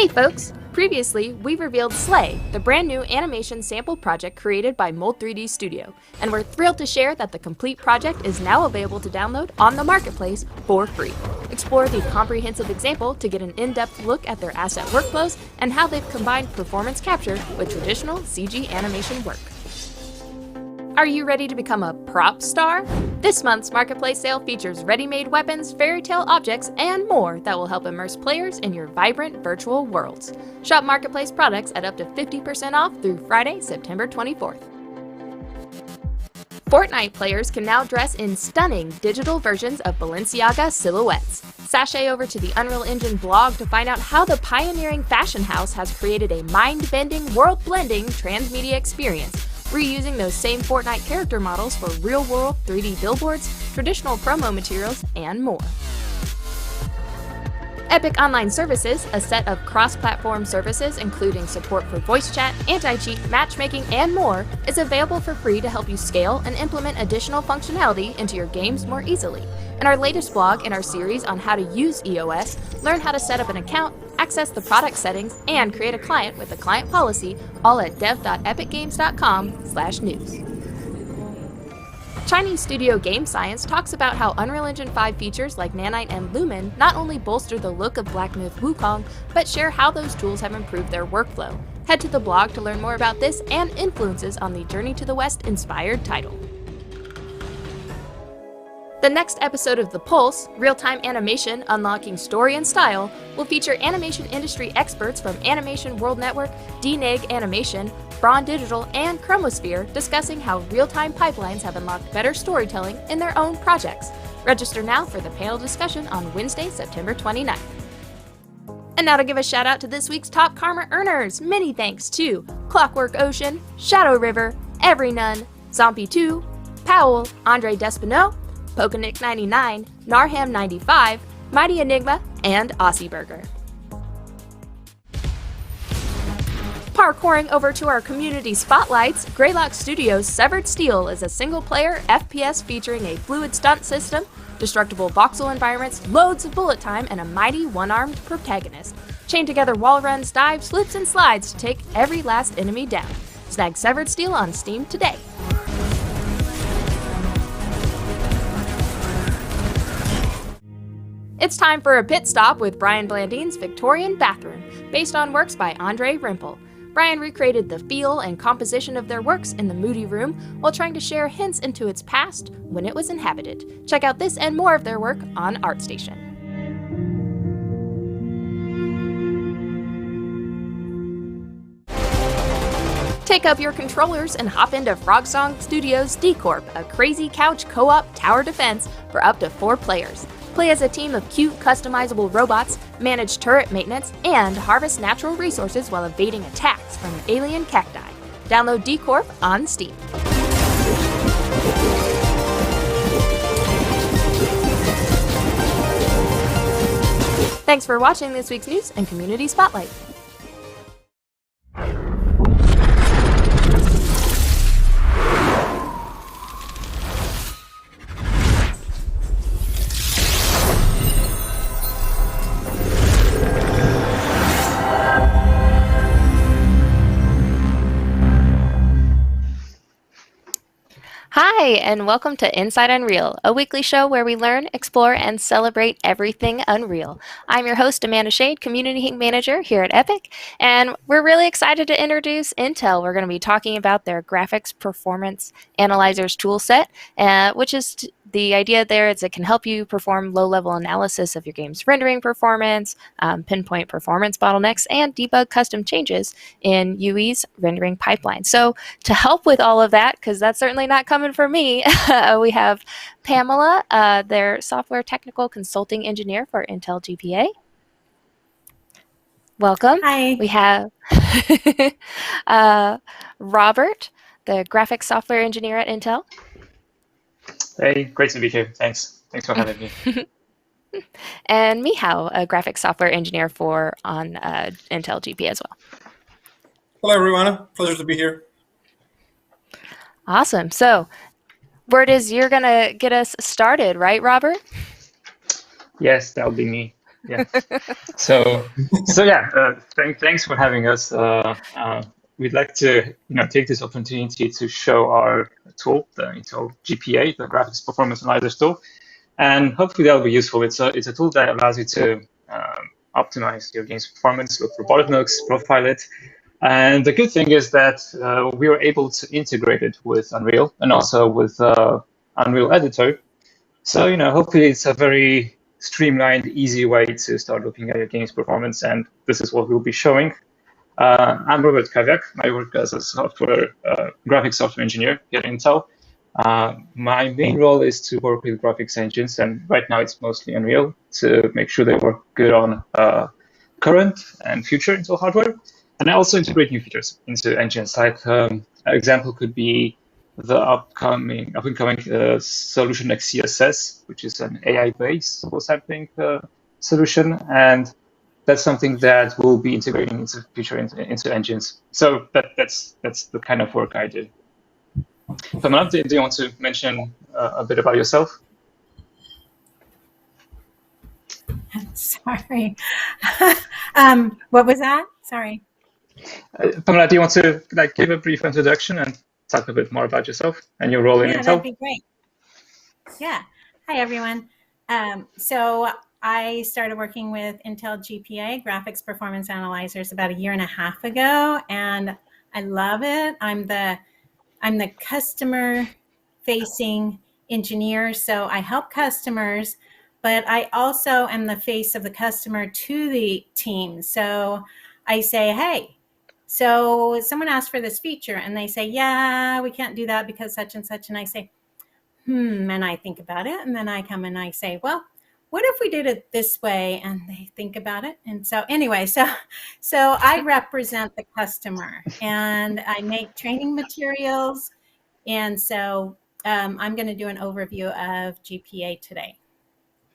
Hey folks! Previously, we revealed Slay, the brand new animation sample project created by Mold 3D Studio, and we're thrilled to share that the complete project is now available to download on the marketplace for free. Explore the comprehensive example to get an in-depth look at their asset workflows and how they've combined performance capture with traditional CG animation work. Are you ready to become a prop star? This month's Marketplace sale features ready-made weapons, fairy tale objects, and more that will help immerse players in your vibrant virtual worlds. Shop Marketplace products at up to 50% off through Friday, September 24th. Fortnite players can now dress in stunning digital versions of Balenciaga silhouettes. Sashay over to the Unreal Engine blog to find out how the pioneering fashion house has created a mind-bending, world-blending transmedia experience, reusing those same Fortnite character models for real-world 3D billboards, traditional promo materials, and more. Epic Online Services, a set of cross-platform services including support for voice chat, anti-cheat, matchmaking, and more, is available for free to help you scale and implement additional functionality into your games more easily. In our latest blog in our series on how to use EOS, learn how to set up an account, access the product settings, and create a client with a client policy, all at dev.epicgames.com/news. Chinese studio Game Science talks about how Unreal Engine 5 features like Nanite and Lumen not only bolster the look of Black Myth Wukong, but share how those tools have improved their workflow. Head to the blog to learn more about this and influences on the Journey to the West inspired title. The next episode of The Pulse, Real-Time Animation Unlocking Story and Style, will feature animation industry experts from Animation World Network, DNEG Animation, Braun Digital, and Chromosphere discussing how real-time pipelines have unlocked better storytelling in their own projects. Register now for the panel discussion on Wednesday, September 29th. And now to give a shout out to this week's top karma earners, many thanks to Clockwork Ocean, Shadow River, Every Nun, Zombie2, Powell, Andre Despinot, Pokanick99, Narham95, Mighty Enigma, and Aussie Burger. Parkouring over to our community spotlights, Greylock Studios' Severed Steel is a single-player FPS featuring a fluid stunt system, destructible voxel environments, loads of bullet time, and a mighty one-armed protagonist. Chain together wall runs, dives, flips, and slides to take every last enemy down. Snag Severed Steel on Steam today. It's time for a pit stop with Brian Blandine's Victorian Bathroom, based on works by Andre Rimple. Brian recreated the feel and composition of their works in the moody room while trying to share hints into its past when it was inhabited. Check out this and more of their work on ArtStation. Take up your controllers and hop into Frogsong Studios D-Corp, a crazy couch co-op tower defense for up to 4 players. Play as a team of cute, customizable robots, manage turret maintenance, and harvest natural resources while evading attacks from alien cacti. Download D-Corp on Steam. Thanks for watching this week's news and Community Spotlight. Hi, and welcome to Inside Unreal, a weekly show where we learn, explore, and celebrate everything Unreal. I'm your host, Amanda Shade, Community Manager here at Epic, and we're really excited to introduce Intel. We're going to be talking about their Graphics Performance Analyzers toolset, which is the idea there is it can help you perform low-level analysis of your game's rendering performance, pinpoint performance bottlenecks, and debug custom changes in UI's rendering pipeline. So to help with all of that, because that's certainly not coming from me, we have Pamela, their software technical consulting engineer for Intel GPA. Welcome. Hi. We have Robert, the graphics software engineer at Intel. Hey, great to be here. Thanks for having me. And Mihao, a graphics software engineer on Intel GPA as well. Hello, everyone. Pleasure to be here. Awesome. So, word is you're going to get us started, right, Robert? Yes, that would be me. Yeah. So yeah. Thanks for having us. We'd like to take this opportunity to show our tool, the Intel GPA, the Graphics Performance Analyzer tool, and hopefully that'll be useful. It's a tool that allows you to optimize your game's performance, look for bottlenecks, profile it. And the good thing is that we were able to integrate it with Unreal and also with Unreal Editor. So, hopefully it's a very streamlined, easy way to start looking at your game's performance. And this is what we'll be showing. I'm Robert Kaviak. I work as a graphics software engineer here at Intel. My main role is to work with graphics engines, and right now it's mostly Unreal to make sure they work good on current and future Intel hardware. And I also integrate new features into engines. Like an example could be the up-and-coming solution like CSS, which is an AI-based sampling solution, and that's something that we'll be integrating into future into engines. So that's the kind of work I do. Pamela, do you want to mention a bit about yourself? Sorry. What was that? Sorry. Pamela, do you want to give a brief introduction and talk a bit more about yourself and your role in Intel? Yeah, that'd be great. Yeah. Hi, everyone. So I started working with Intel GPA, Graphics Performance Analyzers, about 1.5 years ago, and I love it. I'm the customer-facing engineer, so I help customers, but I also am the face of the customer to the team. So I say, hey, so someone asked for this feature, and they say, yeah, we can't do that because such and such, and I say, and I think about it, and then I come and I say, well, what if we did it this way? And they think about it. And so anyway, so I represent the customer and I make training materials. And so I'm going to do an overview of GPA today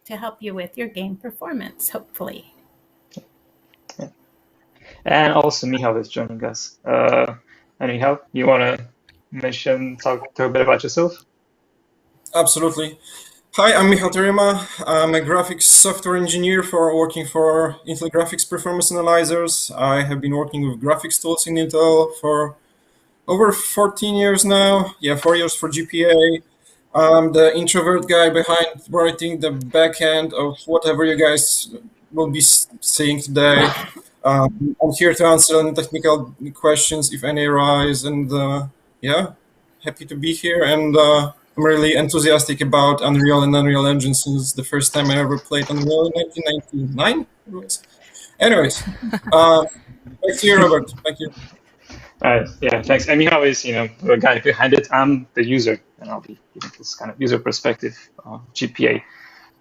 to help you with your game performance, hopefully. Yeah. And also Michal is joining us. And Michal, you want to talk a bit about yourself? Absolutely. Hi, I'm Michal Terima. I'm a graphics software engineer working for Intel Graphics Performance Analyzers. I have been working with graphics tools in Intel for over 14 years now. Yeah, 4 years for GPA. I'm the introvert guy behind writing the backend of whatever you guys will be seeing today. I'm here to answer any technical questions if any arise, and yeah, happy to be here. And I'm really enthusiastic about Unreal and Unreal Engine since the first time I ever played Unreal in 1999. Anyways, back to you, Robert. Thank you. Yeah, thanks. And Michal is, the guy behind it. I'm the user, and I'll be giving this kind of user perspective of GPA.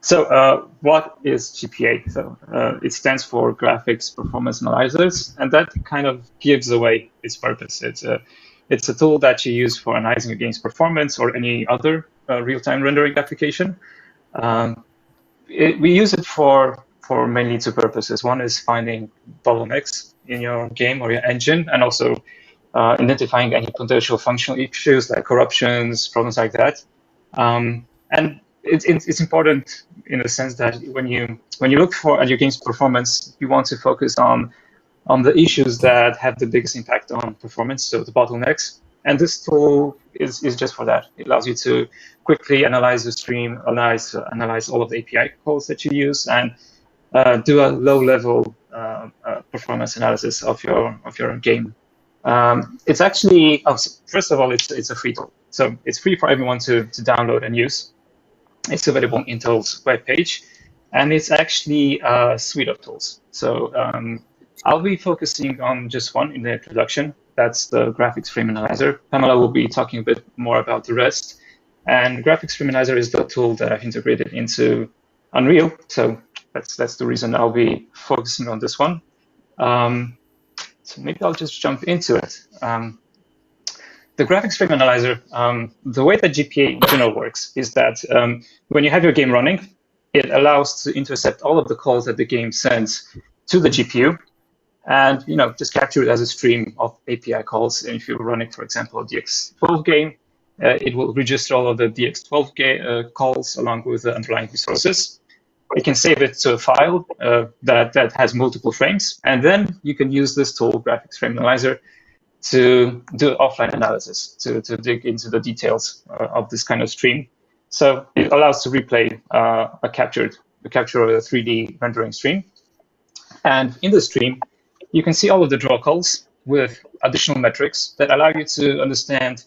So what is GPA? So it stands for Graphics Performance Analyzers, and that kind of gives away its purpose. It's a tool that you use for analyzing a game's performance or any other real-time rendering application. We use it for mainly two purposes. One is finding bottlenecks in your game or your engine, and also identifying any potential functional issues like corruptions, problems like that. And it's important in the sense that when you look at your game's performance, you want to focus on the issues that have the biggest impact on performance, so the bottlenecks. And this tool is just for that. It allows you to quickly analyze the stream, analyze all of the API calls that you use, and do a low-level performance analysis of your game. It's actually, first of all, it's a free tool, so it's free for everyone to download and use. It's available on Intel's webpage, and it's actually a suite of tools. So I'll be focusing on just one in the introduction. That's the Graphics Frame Analyzer. Pamela will be talking a bit more about the rest. And Graphics Frame Analyzer is the tool that I've integrated into Unreal. So that's the reason I'll be focusing on this one. So maybe I'll just jump into it. The Graphics Frame Analyzer, the way that GPA in general works is that when you have your game running, it allows to intercept all of the calls that the game sends to the GPU, and just capture it as a stream of API calls. And if you're running, for example, a DX12 game, it will register all of the DX12 calls along with the underlying resources. you can save it to a file that has multiple frames, and then you can use this tool, Graphics Frame Analyzer, to do offline analysis, to dig into the details of this kind of stream. So it allows to replay a capture of a 3D rendering stream. And in the stream, you can see all of the draw calls with additional metrics that allow you to understand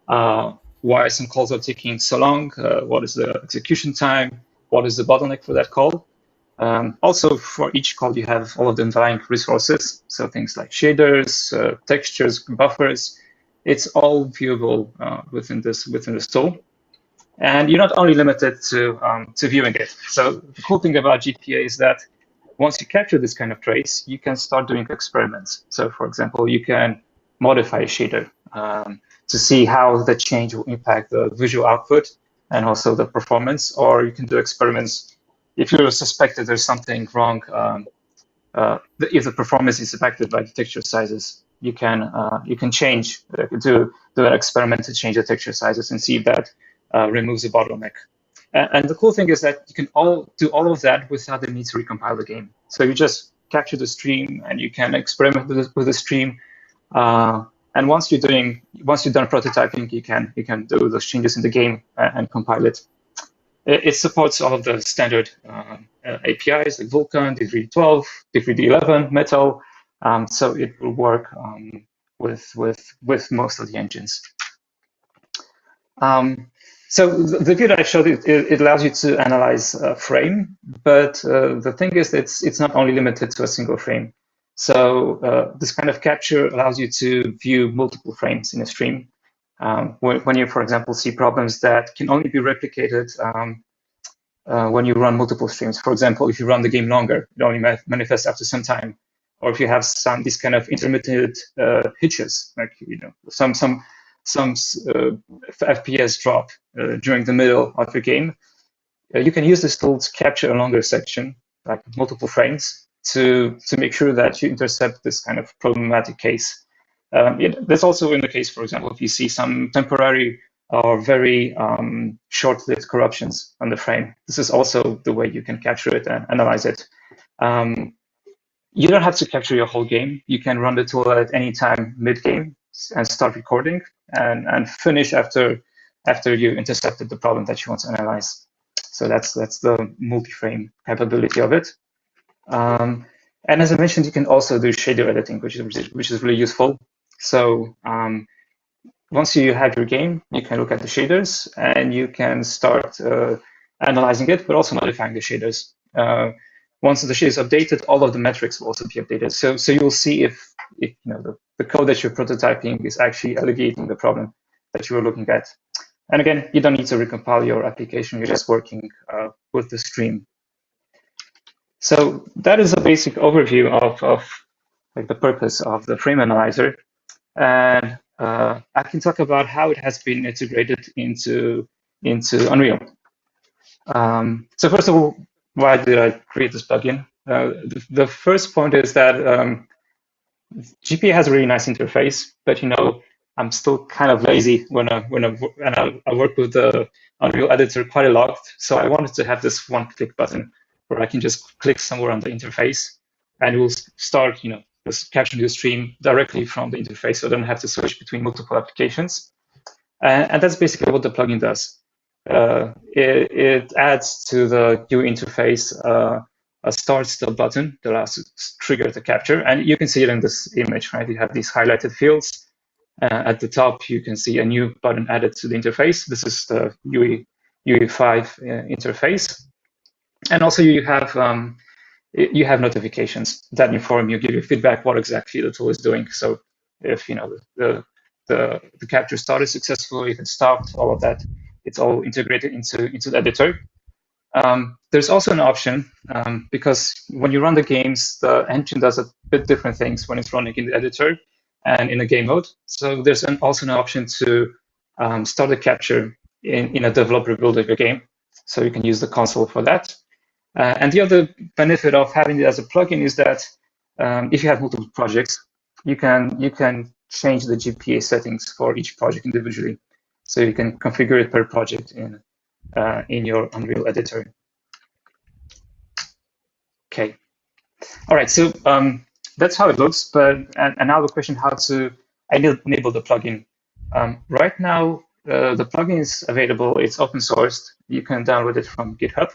why some calls are taking so long, what is the execution time, what is the bottleneck for that call. Also, for each call, you have all of the underlying resources, so things like shaders, textures, buffers. It's all viewable within this tool. And you're not only limited to viewing it. So the cool thing about GPA is that once you capture this kind of trace, you can start doing experiments. So for example, you can modify a shader to see how the change will impact the visual output and also the performance, or you can do experiments if you suspect that there's something wrong. If the performance is affected by the texture sizes, you can change, do an experiment to change the texture sizes and see if that removes the bottleneck. And the cool thing is that you can do all of that without the need to recompile the game. So you just capture the stream and you can experiment with the stream. And once you're done prototyping, you can do those changes in the game and compile it. It supports all of the standard APIs like Vulkan, D3D12, D3D11, Metal. So it will work with most of the engines. So the view that I showed, it allows you to analyze a frame, but the thing is that it's not only limited to a single frame. So this kind of capture allows you to view multiple frames in a stream. When you, for example, see problems that can only be replicated when you run multiple streams. For example, if you run the game longer, it only manifests after some time. Or if you have these kind of intermittent hitches, like some FPS drop during the middle of the game, you can use this tool to capture a longer section, like multiple frames, to make sure that you intercept this kind of problematic case. That's also in the case, for example, if you see some temporary or very short-lived corruptions on the frame. This is also the way you can capture it and analyze it. You don't have to capture your whole game. You can run the tool at any time mid-game and start recording and finish after you intercepted the problem that you want to analyze. So that's the multi-frame capability of it. And as I mentioned, you can also do shader editing, which is really useful. So once you have your game, you can look at the shaders and you can start analyzing it, but also modifying the shaders. Once the shade is updated, all of the metrics will also be updated. So you'll see if the code that you're prototyping is actually alleviating the problem that you were looking at. And again, you don't need to recompile your application. You're just working with the stream. So that is a basic overview of like the purpose of the frame analyzer. And I can talk about how it has been integrated into Unreal. So first of all, why did I create this plugin? The first point is that GPA has a really nice interface, but I'm still kind of lazy when I work with the Unreal editor quite a lot. So I wanted to have this one-click button where I can just click somewhere on the interface, and it will start just capturing the stream directly from the interface, so I don't have to switch between multiple applications. And that's basically what the plugin does. It adds to the UI interface a start still button that allows to trigger the capture. And you can see it in this image, right? You have these highlighted fields. At the top, you can see a new button added to the interface. This is the UI5 interface. And also you have notifications that inform you, give you feedback what exactly the tool is doing. So if the capture started successfully, if it stopped, all of that, it's all integrated into the editor. There's also an option because when you run the games, the engine does a bit different things when it's running in the editor and in a game mode. So there's also an option to start the capture in a developer building a game. So you can use the console for that. And the other benefit of having it as a plugin is that if you have multiple projects, you can change the GPA settings for each project individually. So you can configure it per project in your Unreal editor. Okay. All right. So that's how it looks. But and now the question how to enable the plugin. Right now, the plugin is available. It's open sourced. You can download it from GitHub.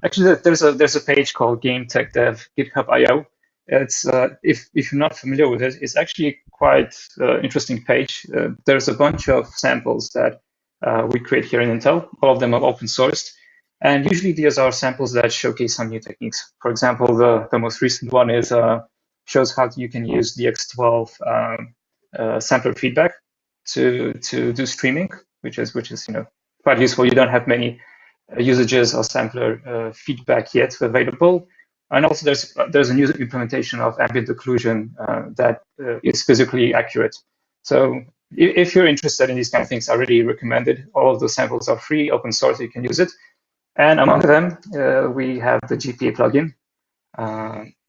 Actually, there's a page called Game Tech Dev GitHub.io. It's if you're not familiar with it, it's actually quite interesting page. There's a bunch of samples that we create here in Intel. All of them are open sourced, and usually these are samples that showcase some new techniques. For example, the most recent one is shows how you can use DX12 sampler feedback to do streaming, which is quite useful. You don't have many usages or sampler feedback yet available. And also there's a new implementation of ambient occlusion that is physically accurate. So if you're interested in these kind of things, I really recommend it. All of those samples are free, open source, you can use it. And among them, we have the GPA plugin.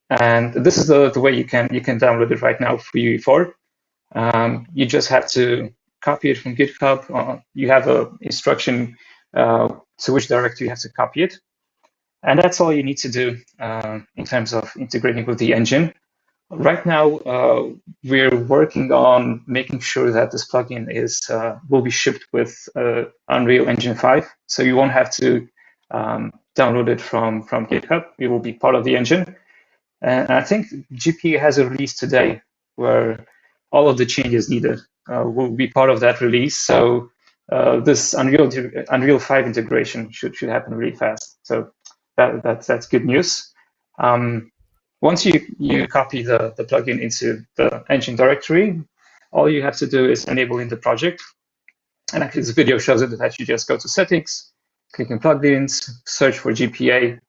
And this is the way you can download it right now for UE4. You just have to copy it from GitHub. You have an instruction to which directory you have to copy it. And that's all you need to do in terms of integrating with the engine. Right now, we're working on making sure that this plugin will be shipped with Unreal Engine 5. So you won't have to download it from GitHub. It will be part of the engine. And I think GPA has a release today where all of the changes needed will be part of that release. So this Unreal 5 integration should happen really fast. So that's good news. Once you copy the plugin into the engine directory, all you have to do is enable in the project. And actually, this video shows it that you just go to settings, click on plugins, search for GPA,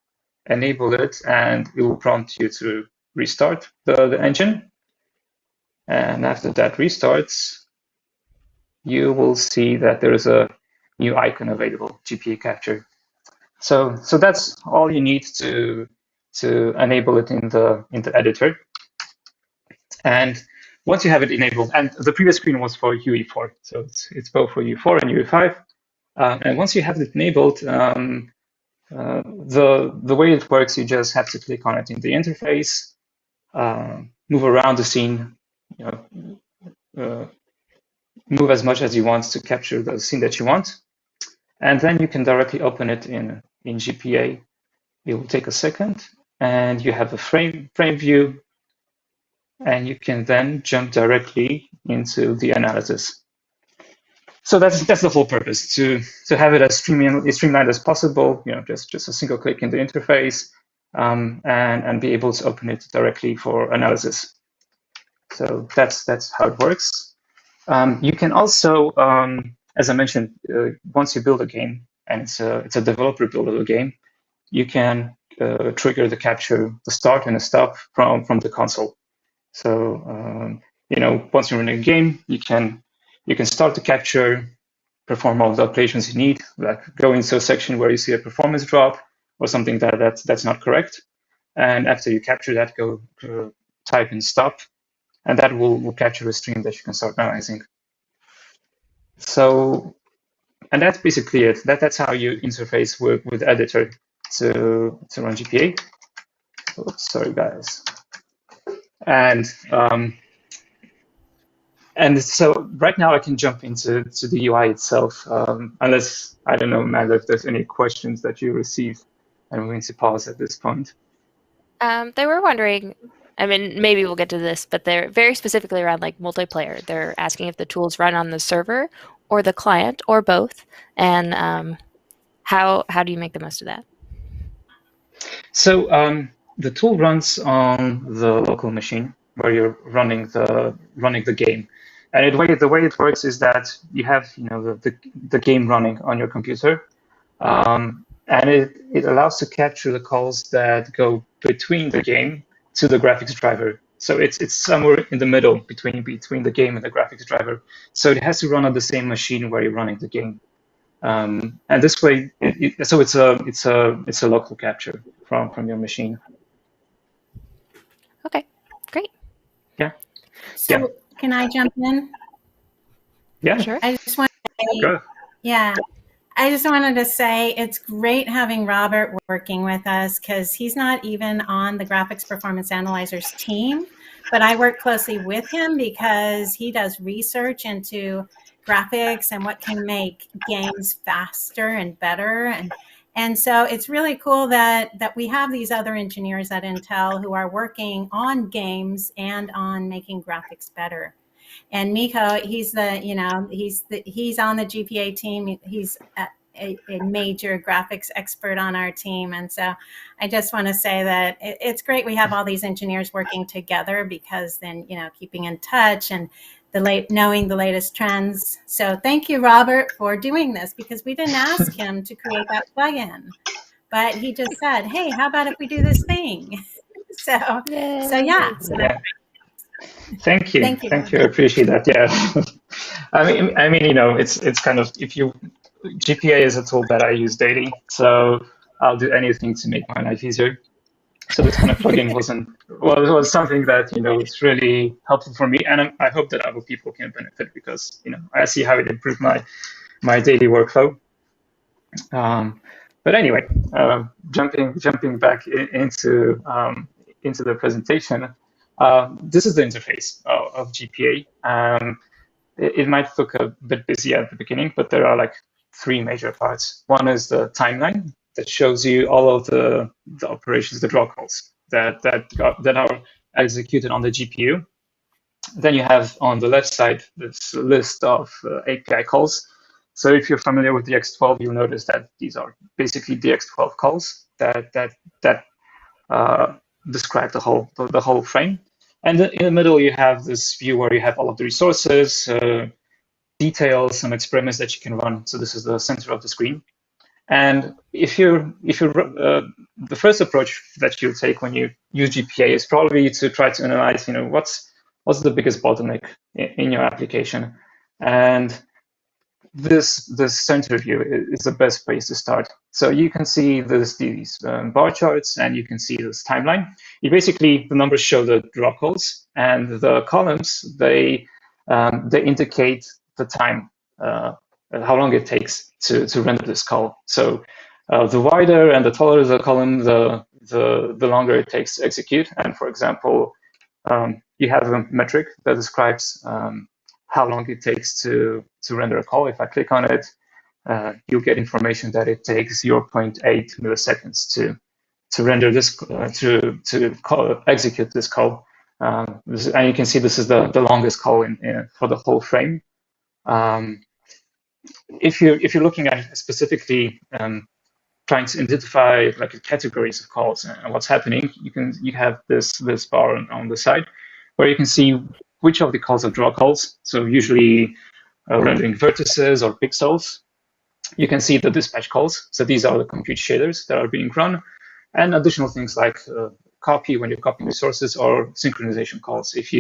enable it, and it will prompt you to restart the engine. And after that restarts, you will see that there is a new icon available, GPA capture. So that's all you need to enable it in the editor. And once you have it enabled, and the previous screen was for UE4, so it's both for UE4 and UE5. And once you have it enabled, the way it works, you just have to click on it in the interface, move around the scene, move as much as you want to capture the scene that you want, and then you can directly open it in GPA. It will take a second, and you have a frame view, and you can then jump directly into the analysis. So that's the whole purpose, to have it as streamlined as possible. Just a single click in the interface, and be able to open it directly for analysis. So that's how it works. You can also, as I mentioned, once you build a game, and it's a developer build of a game, you can trigger the capture, the start and the stop from the console. So once you're in a game, you can start the capture, perform all the operations you need, like go into a section where you see a performance drop or something that's not correct, and after you capture that, go type in stop, and that will capture a stream that you can start analyzing. So, and that's basically it. That's how you interface with the editor to run GPA. Oops, sorry guys. And so right now I can jump into the UI itself, unless, I don't know, Magda, if there's any questions that you receive. I'm going to pause at this point. They were wondering, I mean, maybe we'll get to this, but they're very specifically around like multiplayer. They're asking if the tools run on the server or the client or both, and how do you make the most of that? So the tool runs on the local machine where you're running the game, and the way it works is that you have the game running on your computer, and it allows to capture the calls that go between the game to the graphics driver. So it's somewhere in the middle between the game and the graphics driver. So it has to run on the same machine where you're running the game. And this way, so it's a local capture from your machine. Okay, great. Yeah. So can I jump in? Yeah. Sure. I just want to say, Go. yeah, I just wanted to say it's great having Robert working with us because he's not even on the Graphics Performance Analyzers team, but I work closely with him because he does research into graphics and what can make games faster and better. And so it's really cool that we have these other engineers at Intel who are working on games and on making graphics better. And Miko, he's he's on the GPA team. He's a major graphics expert on our team. And so I just want to say that it's great we have all these engineers working together because then, keeping in touch and knowing the latest trends. So thank you, Robert, for doing this because we didn't ask him to create that plugin, but he just said, hey, how about if we do this thing? So yeah. Yeah. Thank you. Thank you. Thank you. I appreciate that. Yeah. I mean, it's kind of, GPA is a tool that I use daily, so I'll do anything to make my life easier. So this kind of plugin it was something that, it's really helpful for me. And I hope that other people can benefit because, I see how it improved my daily workflow. But anyway, jumping back into the presentation, this is the interface of GPA. It might look a bit busy at the beginning, but there are like three major parts. One is the timeline that shows you all of the operations, the draw calls that are executed on the GPU. Then you have on the left side this list of API calls. So if you're familiar with the X12, you'll notice that these are basically the X12 calls that describe the whole frame. And in the middle, you have this view where you have all of the resources, details, some experiments that you can run. So this is the center of the screen. And if you're the first approach that you take when you use GPA is probably to try to analyze, what's the biggest bottleneck in your application, and this center view is the best place to start. So you can see these bar charts, and you can see this timeline. The numbers show the draw calls, and the columns they indicate the time, how long it takes to render this call. So the wider and the taller the column, the longer it takes to execute. And for example, you have a metric that describes how long it takes to render a call. If I click on it, you'll get information that it takes 0.8 milliseconds to render this, execute this call. And you can see this is the longest call for the whole frame. If you're looking at specifically trying to identify like categories of calls and what's happening, you have this bar on the side where you can see which of the calls are draw calls. So usually rendering vertices or pixels. You can see the dispatch calls. So these are the compute shaders that are being run, and additional things like copy when you're copying resources, or synchronization calls. If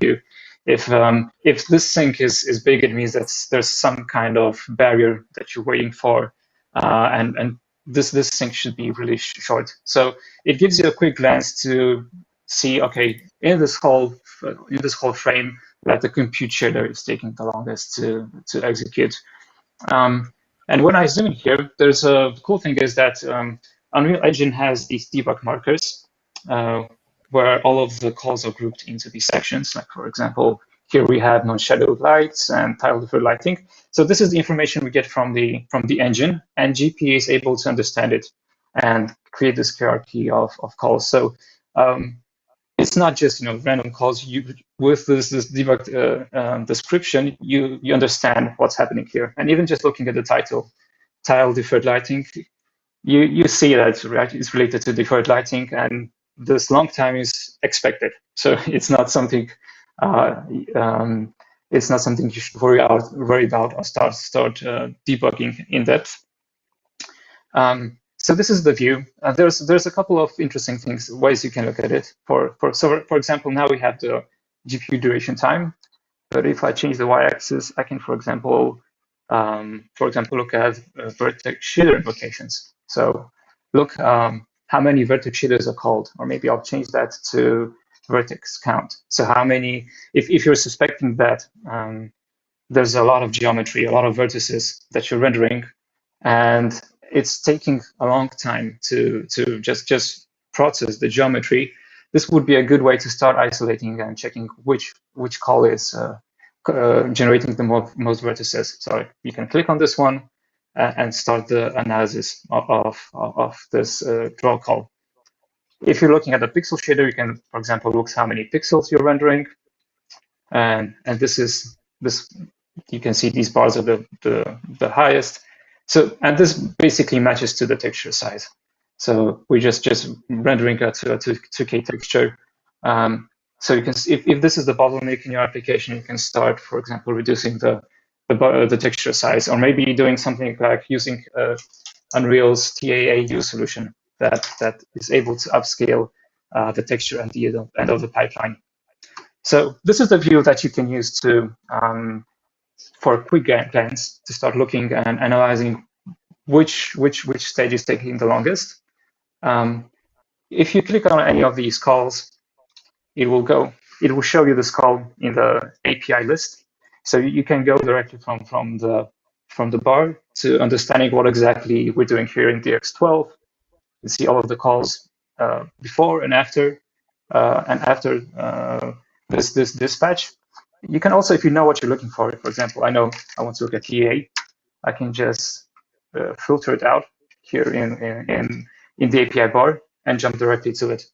this sync is big, it means that there's some kind of barrier that you're waiting for, and this sync should be really short. So it gives you a quick glance to see, okay, in this whole frame, that the compute shader is taking the longest to execute. And when I zoom in here, there's a cool thing is that Unreal Engine has these debug markers where all of the calls are grouped into these sections. Like, for example, here we have non-shadowed lights and tile deferred lighting. So this is the information we get from the engine, and GPA is able to understand it and create this hierarchy of calls. So it's not just random calls. With this debug description, you understand what's happening here. And even just looking at the title, tile deferred lighting, you see that it's related to deferred lighting, and this long time is expected. So it's not something you should worry about or start debugging in depth. So this is the view. There's a couple of interesting ways you can look at it. For example, now we have the GPU duration time. But if I change the y-axis, I can, for example, look at vertex shader invocations. So look how many vertex shaders are called, or maybe I'll change that to vertex count. So how many, if you're suspecting that there's a lot of geometry, a lot of vertices that you're rendering, and it's taking a long time to just process the geometry. This would be a good way to start isolating and checking which call is generating the most vertices. So you can click on this one and start the analysis of this draw call. If you're looking at the pixel shader, you can, for example, look how many pixels you're rendering, and this you can see these bars are the highest. So, and this basically matches to the texture size. So we're just rendering it to a 2K texture. So you can, if this is the bottleneck in your application, you can start, for example, reducing the texture size, or maybe doing something like using Unreal's TAAU solution that is able to upscale the texture at the end of the pipeline. So this is the view that you can use to for a quick glance to start looking and analyzing which stage is taking the longest. If you click on any of these calls, it will show you this call in the API list. So you can go directly from the bar to understanding what exactly we're doing here in DX12. You see all of the calls before and after this dispatch. You can also, if you know what you're looking for example, I know I want to look at TA, I can just filter it out here in the API bar and jump directly to it.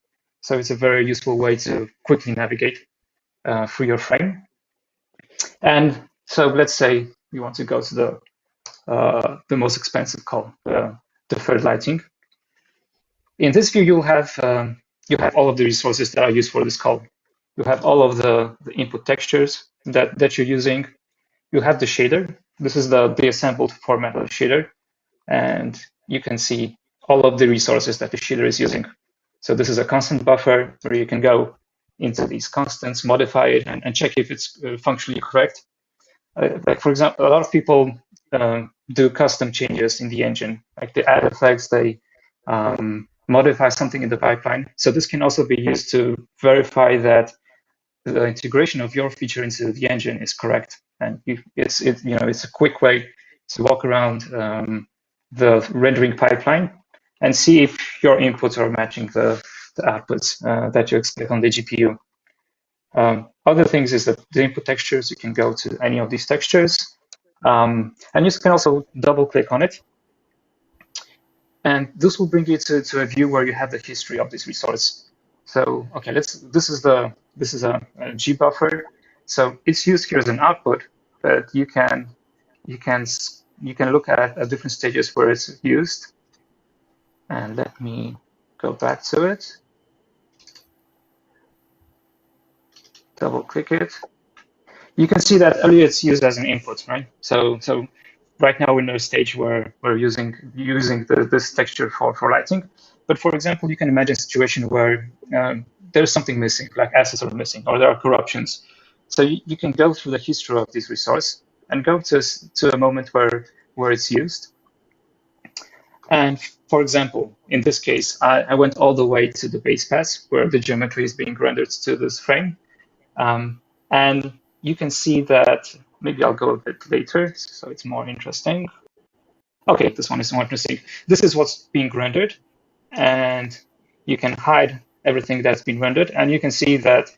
So it's a very useful way to quickly navigate through your frame. And so let's say you want to go to the most expensive call, deferred lighting. In this view, you have all of the resources that are used for this call. You have all of the input textures that you're using. You have the shader. This is the assembled format of the shader. And you can see all of the resources that the shader is using. So this is a constant buffer where you can go into these constants, modify it, and check if it's functionally correct. Like, for example, a lot of people do custom changes in the engine. Like they add effects, they modify something in the pipeline. So this can also be used to verify that the integration of your feature into the engine is correct. And it's a quick way to walk around the rendering pipeline and see if your inputs are matching the outputs that you expect on the GPU. Other things is that the input textures, you can go to any of these textures, and you can also double click on it. And this will bring you to a view where you have the history of this resource. So, okay, this is a G buffer. So it's used here as an output, but you can look at different stages where it's used. And let me go back to it. Double click it. You can see that earlier it's used as an input, right? So right now we're in a stage where we're using this texture for lighting. But for example, you can imagine a situation where there's something missing, like assets are missing, or there are corruptions. So you can go through the history of this resource and go to a moment where it's used. And for example, in this case, I went all the way to the base pass where the geometry is being rendered to this frame. And you can see that, maybe I'll go a bit later, so it's more interesting. Okay, this one is more interesting. This is what's being rendered, and you can hide everything that's been rendered, and you can see that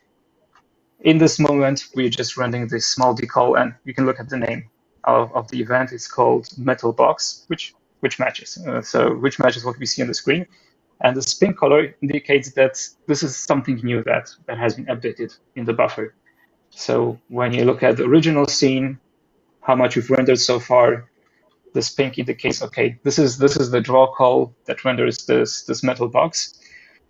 in this moment, we're just rendering this small decal, and you can look at the name of the event. It's called metal box, which matches. Which matches what we see on the screen. And the spin color indicates that this is something new that has been updated in the buffer. So when you look at the original scene, how much we've rendered so far, this pink indicates, okay, this is the draw call that renders this metal box.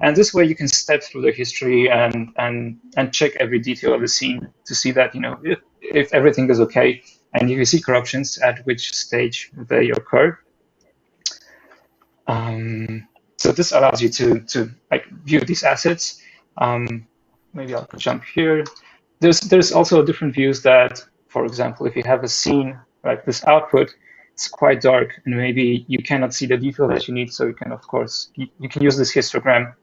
And this way you can step through the history and check every detail of the scene to see that, if everything is okay, and you can see corruptions at which stage they occur. So this allows you to view these assets. Maybe I'll jump here. There's also different views that, for example, if you have a scene like this output, it's quite dark and maybe you cannot see the detail that you need. So you can, of course, you can use this histogram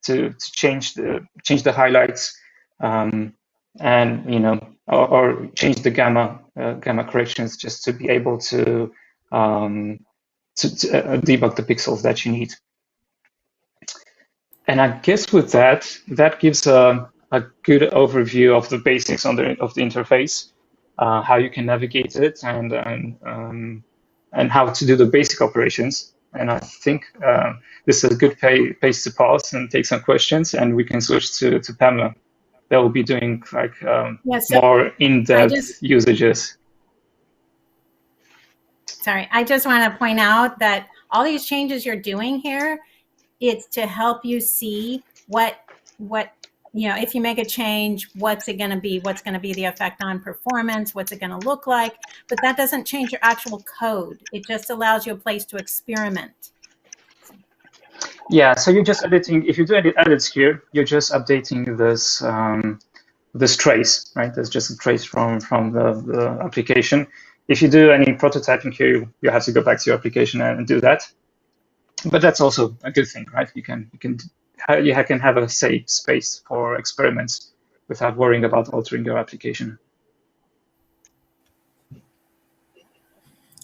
to change the highlights and or change the gamma corrections just to be able to debug the pixels that you need. And I guess with that, that gives a good overview of the basics of the interface, how you can navigate it, and how to do the basic operations. And I think this is a good place to pause and take some questions, and we can switch to Pamela. That will be doing like more in-depth usages. Sorry, I just want to point out that all these changes you're doing here, it's to help you see what if you make a change, what's it going to be? What's going to be the effect on performance? What's it going to look like? But that doesn't change your actual code. It just allows you a place to experiment. Yeah, so you're just editing. If you do any edits here, you're just updating this trace, right? There's just a trace from the application. If you do any prototyping here, you have to go back to your application and do that. But that's also a good thing, right? You can have a safe space for experiments without worrying about altering your application.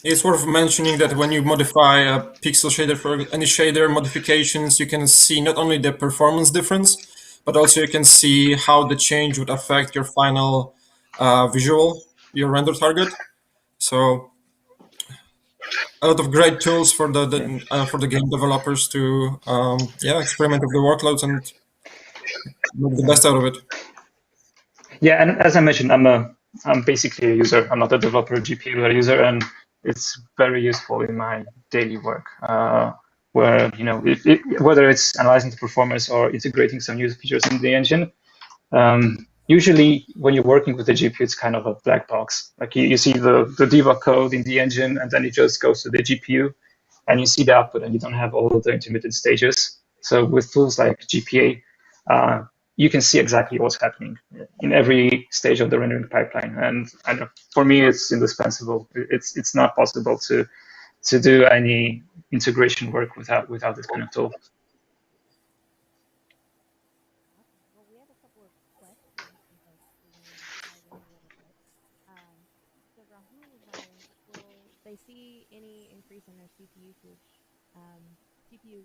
It's worth mentioning that when you modify a pixel shader for any shader modifications, you can see not only the performance difference, but also you can see how the change would affect your final visual, your render target. So a lot of great tools for the game developers to experiment with the workloads and make the best out of it. Yeah, and as I mentioned, I'm basically a user. I'm not a developer, GPA UI user, and it's very useful in my daily work. Where whether it's analyzing the performance or integrating some new features in the engine. Usually, when you're working with the GPU, it's kind of a black box. Like you see the debug code in the engine, and then it just goes to the GPU, and you see the output, and you don't have all of the intermediate stages. So with tools like GPA, you can see exactly what's happening in every stage of the rendering pipeline. And for me, it's indispensable. It's not possible to do any integration work without this kind of tool. They see any increase in their CPU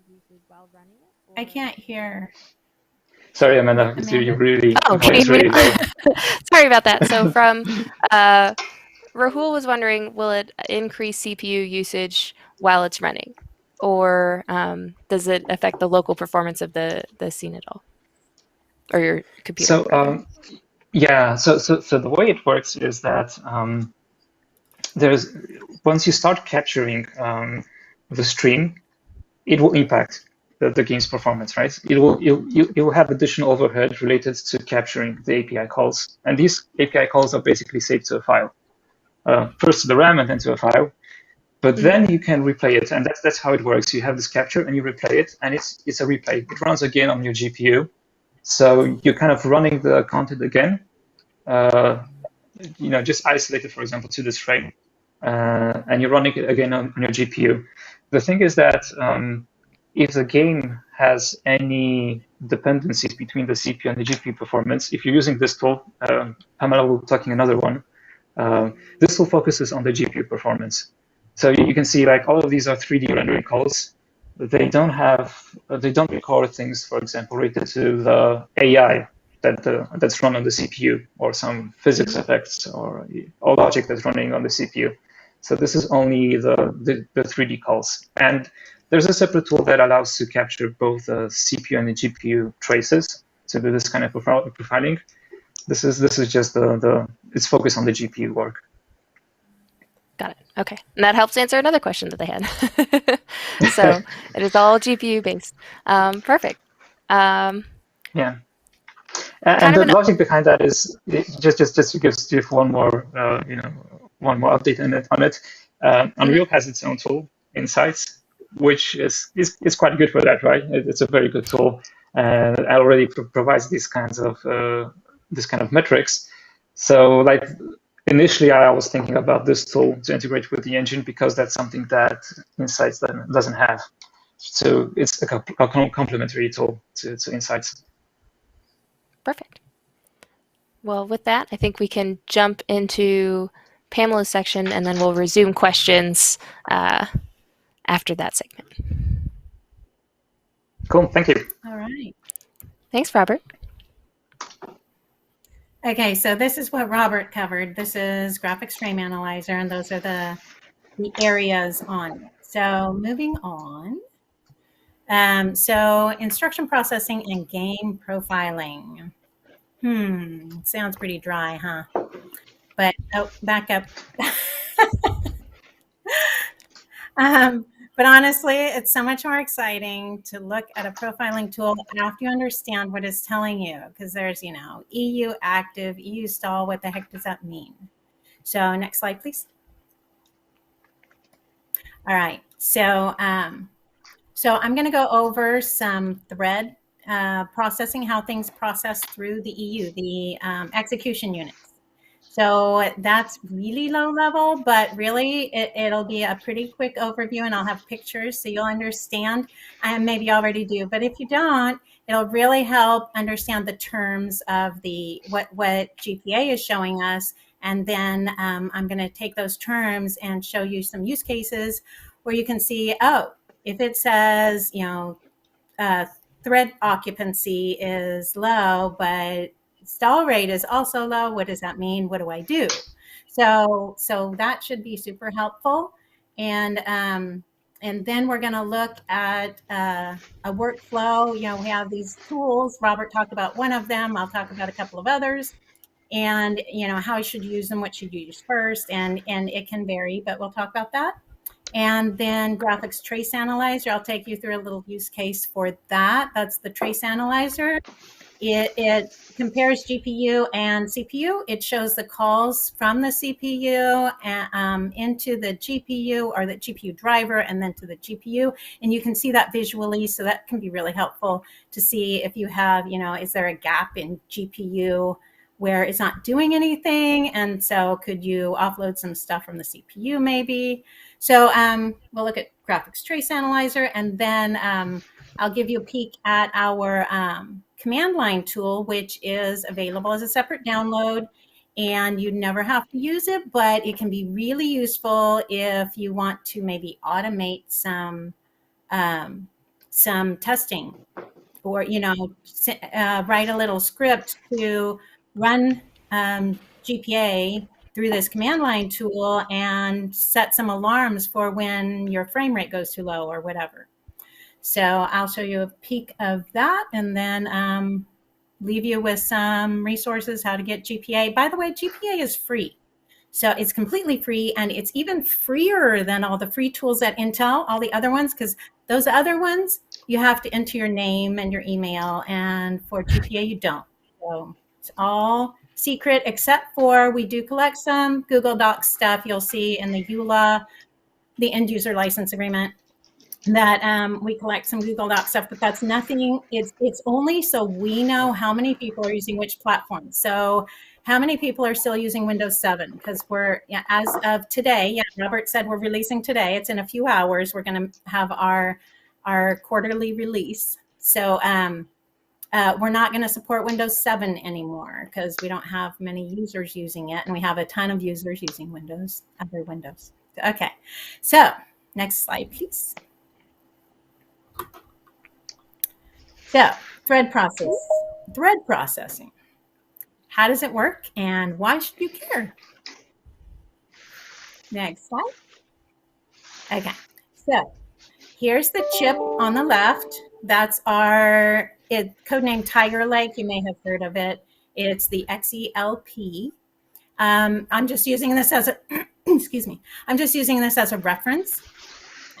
usage while running it? I can't hear. Sorry, Amanda. You're really. Oh, can you really Sorry about that. So from Rahul was wondering, will it increase CPU usage while it's running, or does it affect the local performance of the scene at all, or your computer? So yeah, so the way it works is that once you start capturing the stream, it will impact the game's performance, right? It will have additional overhead related to capturing the API calls, and these API calls are basically saved to a file, first to the RAM and then to a file. But then you can replay it, and that's how it works. You have this capture and you replay it, and it's a replay. It runs again on your GPU, so you're kind of running the content again. Just isolated, for example, to this frame, and you're running it again on your GPU. The thing is that if the game has any dependencies between the CPU and the GPU performance, if you're using this tool, Pamela will be talking another one, this tool focuses on the GPU performance. So you can see like all of these are 3D rendering calls. They don't record things, for example, related to the AI that's run on the CPU, or some physics effects, or logic that's running on the CPU. So this is only the 3D calls. And there's a separate tool that allows to capture both the CPU and the GPU traces to do this kind of profiling. This is just it's focused on the GPU work. Got it. Okay. And that helps answer another question that they had. So it is all GPU based. Perfect. Yeah. And the logic behind that is just to give Steve one more update on it. Unreal has its own tool, Insights, which is quite good for that, right? It's a very good tool, and it already provides these kinds of metrics. So like initially, I was thinking about this tool to integrate with the engine because that's something that Insights doesn't have. So it's a complementary tool to Insights. Perfect. Well, with that, I think we can jump into Pamela's section, and then we'll resume questions after that segment. Cool, thank you. All right. Thanks, Robert. Okay, so this is what Robert covered. This is graphics frame analyzer, and those are the areas on it. So moving on. So instruction processing and game profiling. Sounds pretty dry, huh? But back up. But honestly, it's so much more exciting to look at a profiling tool after you understand what it's telling you, because there's, EU active, EU stall. What the heck does that mean? So next slide, please. All right. So I'm going to go over some thread processing, how things process through the EU, the execution units. So that's really low level, but really it'll be a pretty quick overview, and I'll have pictures so you'll understand, and maybe you already do, but if you don't, it'll really help understand the terms of what GPA is showing us. And then I'm going to take those terms and show you some use cases where you can see, oh, if it says, thread occupancy is low, but stall rate is also low. What does that mean? What do I do? So that should be super helpful. And then we're going to look at a workflow. We have these tools. Robert talked about one of them. I'll talk about a couple of others. And how you should use them, what should you use first, and it can vary, but we'll talk about that. And then graphics trace analyzer, I'll take you through a little use case for that. That's the trace analyzer. It compares GPU and CPU. It shows the calls from the CPU into the GPU, or the GPU driver, and then to the GPU. And you can see that visually, so that can be really helpful to see if you have, is there a gap in GPU where it's not doing anything, and so could you offload some stuff from the CPU maybe? So we'll look at graphics trace analyzer, and then I'll give you a peek at our command line tool, which is available as a separate download, and you never have to use it, but it can be really useful if you want to maybe automate some testing, or write a little script to run GPA through this command line tool and set some alarms for when your frame rate goes too low or whatever. So I'll show you a peek of that, and then leave you with some resources, how to get GPA. By the way, GPA is free. So it's completely free, and it's even freer than all the free tools at Intel, all the other ones, because those other ones, you have to enter your name and your email, and for GPA, you don't. So it's all secret, except for we do collect some Google Docs stuff. You'll see in the EULA, the end user license agreement, that we collect some Google Docs stuff, but that's nothing. It's only so we know how many people are using which platform. So how many people are still using Windows 7? Because we're, as of today, Robert said we're releasing today. It's in a few hours. We're going to have our quarterly release. So we're not going to support Windows 7 anymore because we don't have many users using it, and we have a ton of users using other Windows. Okay, so next slide, please. So thread processing. How does it work, and why should you care? Next slide. Okay, so here's the chip on the left. That's our codename Tiger Lake. You may have heard of it. It's the XELP. I'm just using this as a excuse me. I'm just using this as a reference.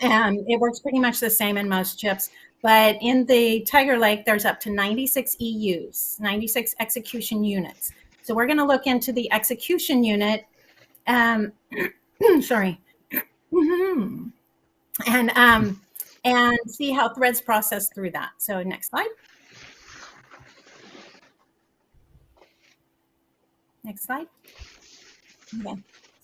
It works pretty much the same in most chips, but in the Tiger Lake, there's up to 96 EUs, 96 execution units. So we're going to look into the execution unit. Sorry. And see how threads process through that. So next slide. Next slide. Okay.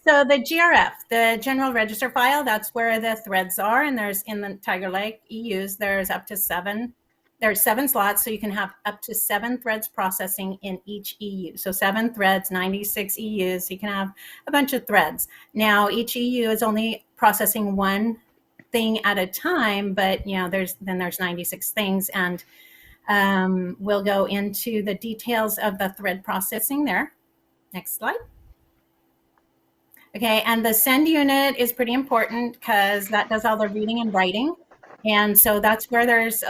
So the GRF, the general register file, that's where the threads are. And there's, in the Tiger Lake EUs, there's up to 7. There's 7 slots, so you can have up to 7 threads processing in each EU. So 7 threads, 96 EUs, so you can have a bunch of threads. Now, each EU is only processing one thing at a time, but there's 96 things, and we'll go into the details of the thread processing there. Next slide. Okay, and the send unit is pretty important because that does all the reading and writing. And so that's where there's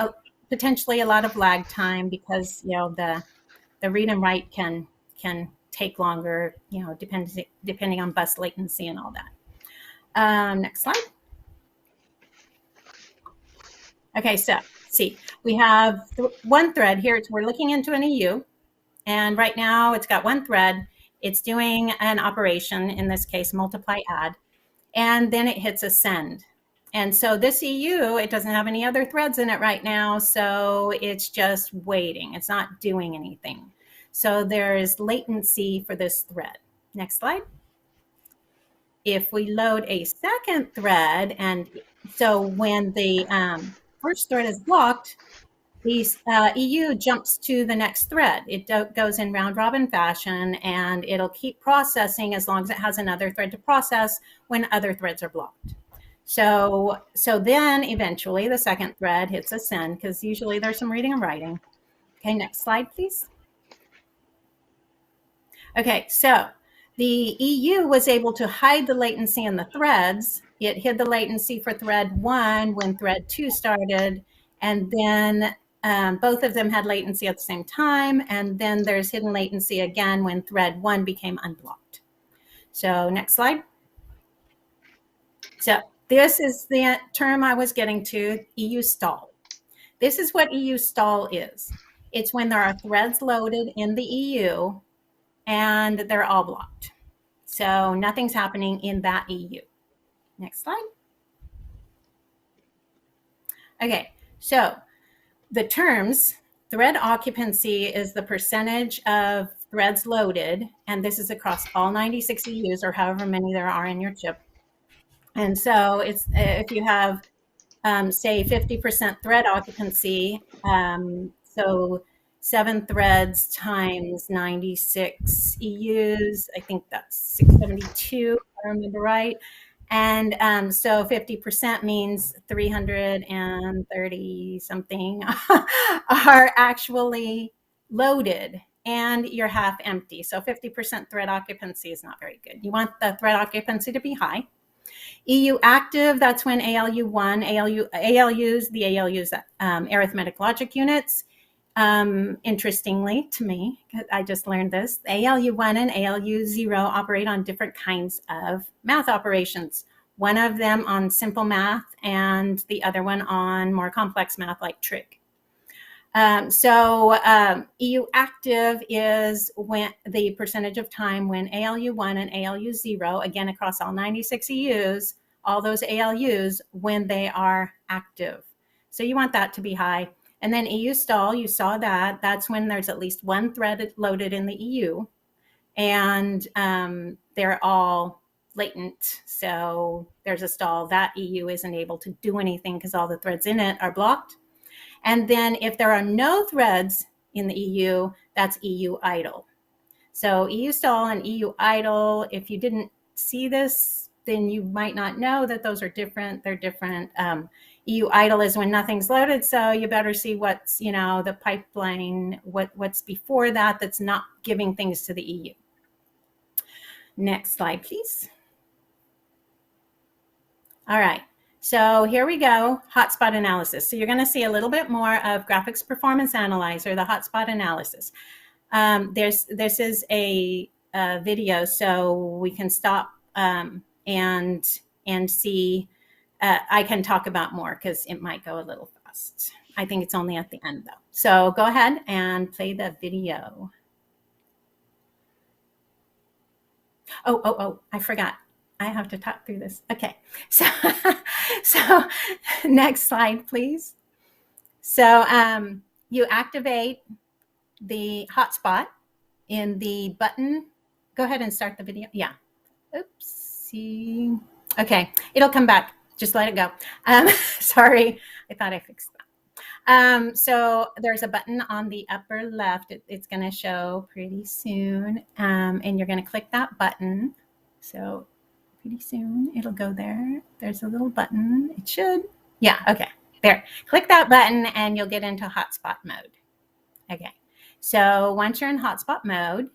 potentially a lot of lag time, because the read and write can take longer, depending on bus latency and all that. Next slide. Okay, so see, we have one thread here. We're looking into an EU, and right now it's got one thread. It's doing an operation, in this case, multiply add, and then it hits a send. And so this EU, it doesn't have any other threads in it right now, so it's just waiting. It's not doing anything. So there's latency for this thread. Next slide. If we load a second thread, and so when the first thread is blocked, the EU jumps to the next thread. It goes in round robin fashion, and it'll keep processing as long as it has another thread to process when other threads are blocked. So then eventually the second thread hits a send, because usually there's some reading and writing. Okay, next slide, please. Okay, so the EU was able to hide the latency in the threads. It hid the latency for thread 1 when thread 2 started, and then both of them had latency at the same time, and then there's hidden latency again when thread 1 became unblocked. So next slide. So this is the term I was getting to, EU stall. This is what EU stall is. It's when there are threads loaded in the EU and they're all blocked. So nothing's happening in that EU. Next slide. Okay, so the terms, thread occupancy is the percentage of threads loaded, and this is across all 96 EUs, or however many there are in your chip. And so it's if you have, say, 50% thread occupancy, so 7 threads times 96 EUs, I think that's 672, if I remember right. And so 50% means 330 something are actually loaded, and you're half empty. So 50% thread occupancy is not very good. You want the thread occupancy to be high. EU active, that's when ALU1, ALUs, the ALUs, arithmetic logic units. Interestingly to me, I just learned this, ALU1 and ALU0 operate on different kinds of math operations. One of them on simple math, and the other one on more complex math like trig. EU active is when the percentage of time when ALU1 and ALU0, again across all 96 EUs, all those ALUs, when they are active. So you want that to be high. And then EU stall, you saw that. That's when there's at least one thread loaded in the EU, and they're all latent. So there's a stall. That EU isn't able to do anything because all the threads in it are blocked. And then if there are no threads in the EU, that's EU idle. So EU stall and EU idle, if you didn't see this, then you might not know that those are different. They're different. EU idle is when nothing's loaded, so you better see what's, the pipeline, what's before that that's not giving things to the EU. Next slide, please. All right. So here we go, hotspot analysis. So you're going to see a little bit more of Graphics Performance Analyzer, the hotspot analysis. This is a video, so we can stop and see. I can talk about more because it might go a little fast. I think it's only at the end though. So go ahead and play the video. Oh, I forgot. I have to talk through this. Okay, so next slide, please. So you activate the hotspot in the button. Go ahead and start the video. Yeah. Oopsie. Okay, it'll come back. Just let it go. Sorry, I thought I fixed that. So there's a button on the upper left. It's going to show pretty soon, and you're going to click that button. So Pretty soon it'll go there. There's a little button. It should. Yeah, okay. There. Click that button and you'll get into hotspot mode. Okay. So once you're in hotspot mode,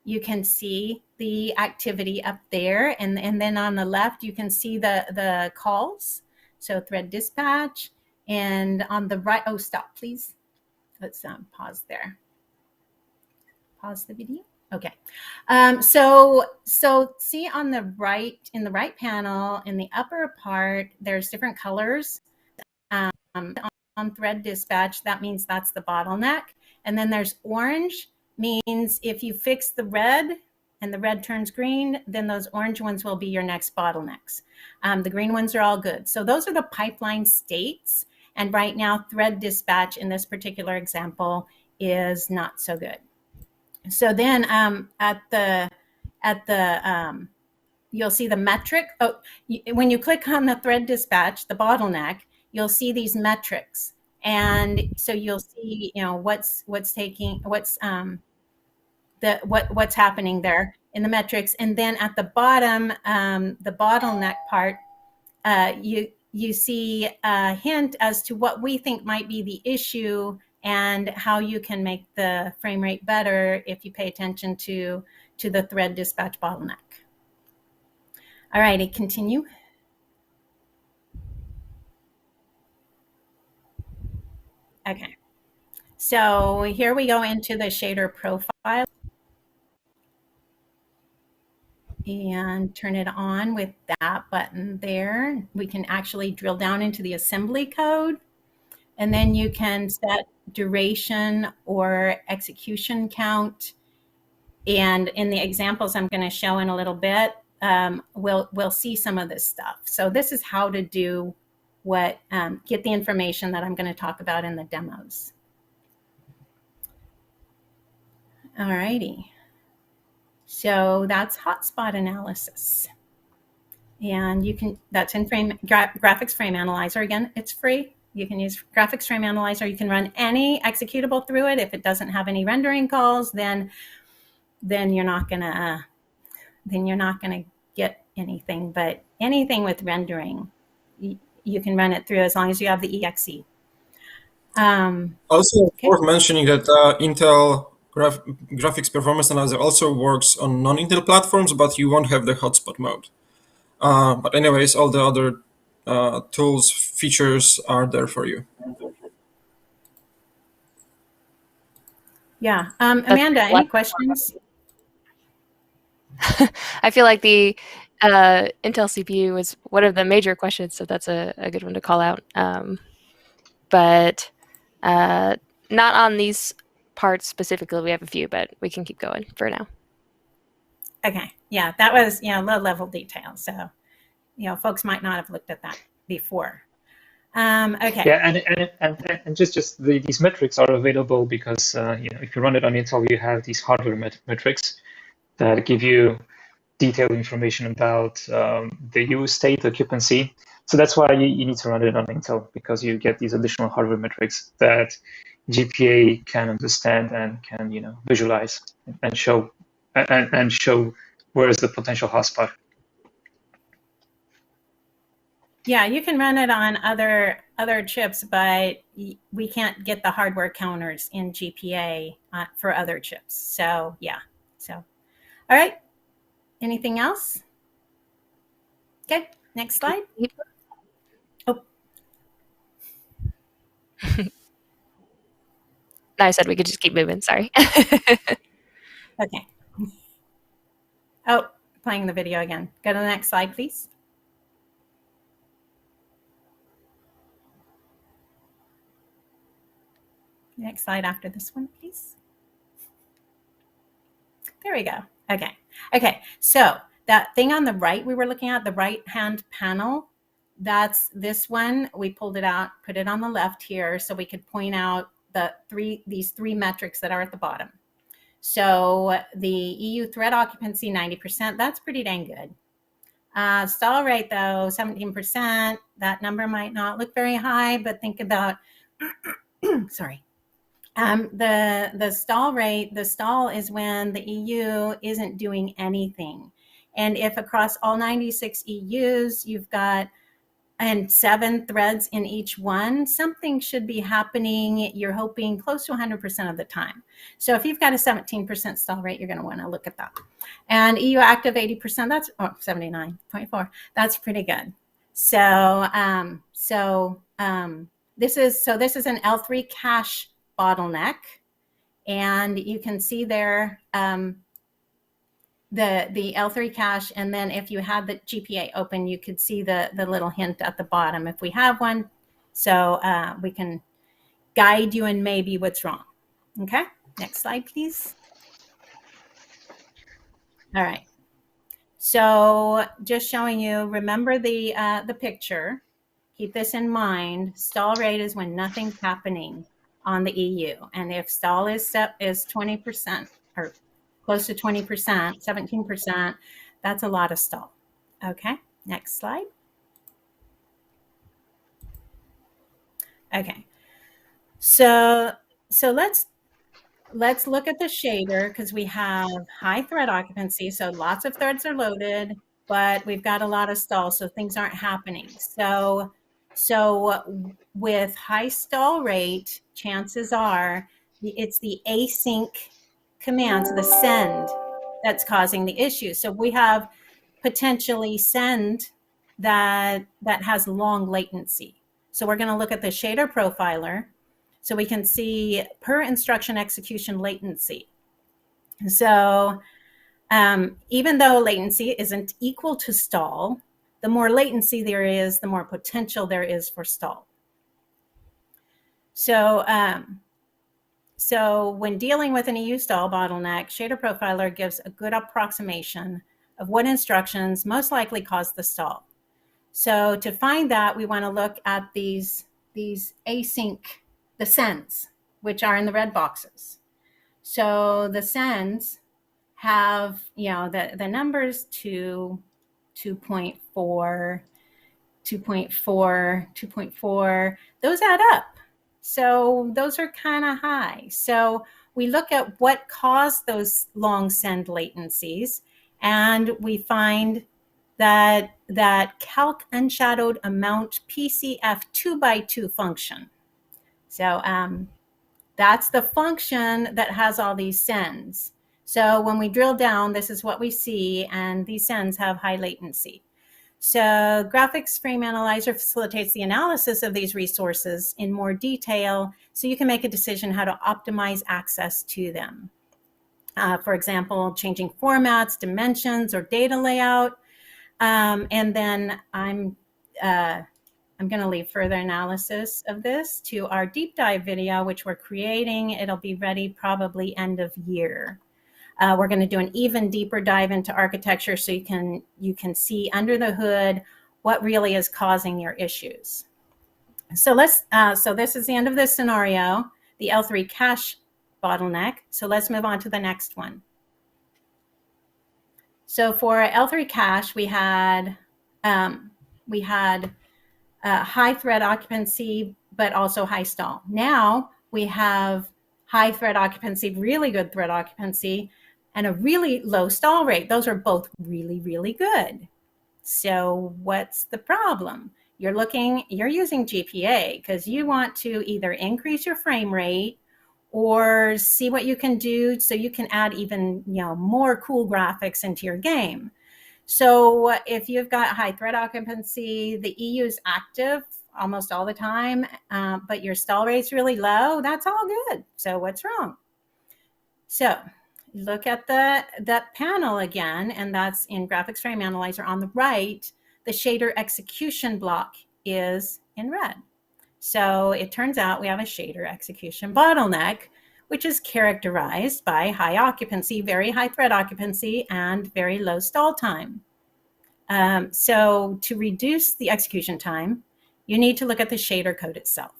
you can see the activity up there. And then on the left, you can see the calls. So thread dispatch. And on the right, oh, stop, please. Let's pause there. Pause the video. Okay. So see on the right, in the right panel, in the upper part, there's different colors. On thread dispatch, that means that's the bottleneck. And then there's orange, means if you fix the red and the red turns green, then those orange ones will be your next bottlenecks. The green ones are all good. So those are the pipeline states. And right now, thread dispatch in this particular example is not so good. So then you'll see the metric. Oh, when you click on the thread dispatch, the bottleneck, you'll see these metrics. And so you'll see, what's happening there in the metrics. And then at the bottom, the bottleneck part, you see a hint as to what we think might be the issue and how you can make the frame rate better if you pay attention to the thread dispatch bottleneck. All righty, continue. Okay, so here we go into the shader profile and turn it on with that button there. We can actually drill down into the assembly code, and then you can set duration or execution count. And in the examples I'm going to show in a little bit, we'll see some of this stuff. So this is how to do what, get the information that I'm going to talk about in the demos. All righty. So that's hotspot analysis. And you can, that's in Graphics Frame Analyzer. Again, it's free. You can use Graphics Frame Analyzer. You can run any executable through it. If it doesn't have any rendering calls, then you're not gonna get anything. But anything with rendering, you can run it through as long as you have the exe. Also, worth mentioning that Intel Graphics Performance Analyzer also works on non-Intel platforms, but you won't have the hotspot mode. But anyways, all the other tools, features are there for you. Yeah. Amanda, any questions? I feel like the Intel CPU was one of the major questions, so that's a good one to call out. But not on these parts specifically. We have a few, but we can keep going for now. Okay. Yeah, that was, low-level detail. So, folks might not have looked at that before. Okay. Yeah, and just these metrics are available because if you run it on Intel, you have these hardware metrics that give you detailed information about the use state, occupancy. So that's why you need to run it on Intel, because you get these additional hardware metrics that GPA can understand and can visualize and show where is the potential hotspot. Yeah, you can run it on other chips, but we can't get the hardware counters in GPA for other chips. So yeah. So, all right. Anything else? Okay. Next slide. Oh. I said we could just keep moving. Sorry. Okay. Oh, playing the video again. Go to the next slide, please. Next slide after this one, please. There we go. Okay. Okay. So that thing on the right we were looking at, the right-hand panel, that's this one. We pulled it out, put it on the left here so we could point out these three metrics that are at the bottom. So the EU thread occupancy, 90%, that's pretty dang good. Stall rate though, 17%, that number might not look very high, but think about, sorry. The stall rate, the stall is when the EU isn't doing anything. And if across all 96 EUs, you've got 7 threads in each one, something should be happening, you're hoping, close to 100% of the time. So if you've got a 17% stall rate, you're going to want to look at that. And EU active 80%, that's 79.4. That's pretty good. So this is an L3 cache bottleneck, and you can see there the L3 cache, and then if you have the GPA open, you could see the little hint at the bottom if we have one. So we can guide you in maybe what's wrong. Okay, next slide, please. All right. So just showing you, remember the picture. Keep this in mind. Stall rate is when nothing's happening on the EU. And if stall is 20% or close to 20%, 17%, that's a lot of stall. Okay, next slide. Okay, so let's look at the shader, because we have high thread occupancy, so lots of threads are loaded, but we've got a lot of stall, so things aren't happening. So with high stall rate, chances are it's the async commands, the send, that's causing the issue. So we have potentially send that has long latency. So we're going to look at the shader profiler so we can see per instruction execution latency. So even though latency isn't equal to stall, the more latency there is, the more potential there is for stall. So when dealing with an EU stall bottleneck, Shader Profiler gives a good approximation of what instructions most likely cause the stall. So to find that, we want to look at these async, the sends, which are in the red boxes. So the sends have, the numbers 2, 2.4, 2.4, 2.4, those add up. So those are kind of high. So we look at what caused those long send latencies, and we find that calc unshadowed amount PCF 2x2 function. So that's the function that has all these sends. So when we drill down, this is what we see, and these sends have high latency. So Graphics Frame Analyzer facilitates the analysis of these resources in more detail, so you can make a decision how to optimize access to them. For example, changing formats, dimensions, or data layout. And then I'm going to leave further analysis of this to our deep dive video, which we're creating. It'll be ready probably end of year. We're going to do an even deeper dive into architecture, so you can see under the hood what really is causing your issues. So so this is the end of this scenario, the L3 cache bottleneck. So let's move on to the next one. So for L3 cache, we had high thread occupancy, but also high stall. Now we have high thread occupancy, really good thread occupancy, and a really low stall rate. Those are both really, really good. So what's the problem? You're using GPA because you want to either increase your frame rate or see what you can do so you can add even more cool graphics into your game. So if you've got high thread occupancy, the EU is active almost all the time, but your stall rate's really low, that's all good. So what's wrong? So look at that panel again, and that's in Graphics Frame Analyzer on the right. The shader execution block is in red. So it turns out we have a shader execution bottleneck, which is characterized by high occupancy, very high thread occupancy, and very low stall time. So to reduce the execution time, you need to look at the shader code itself.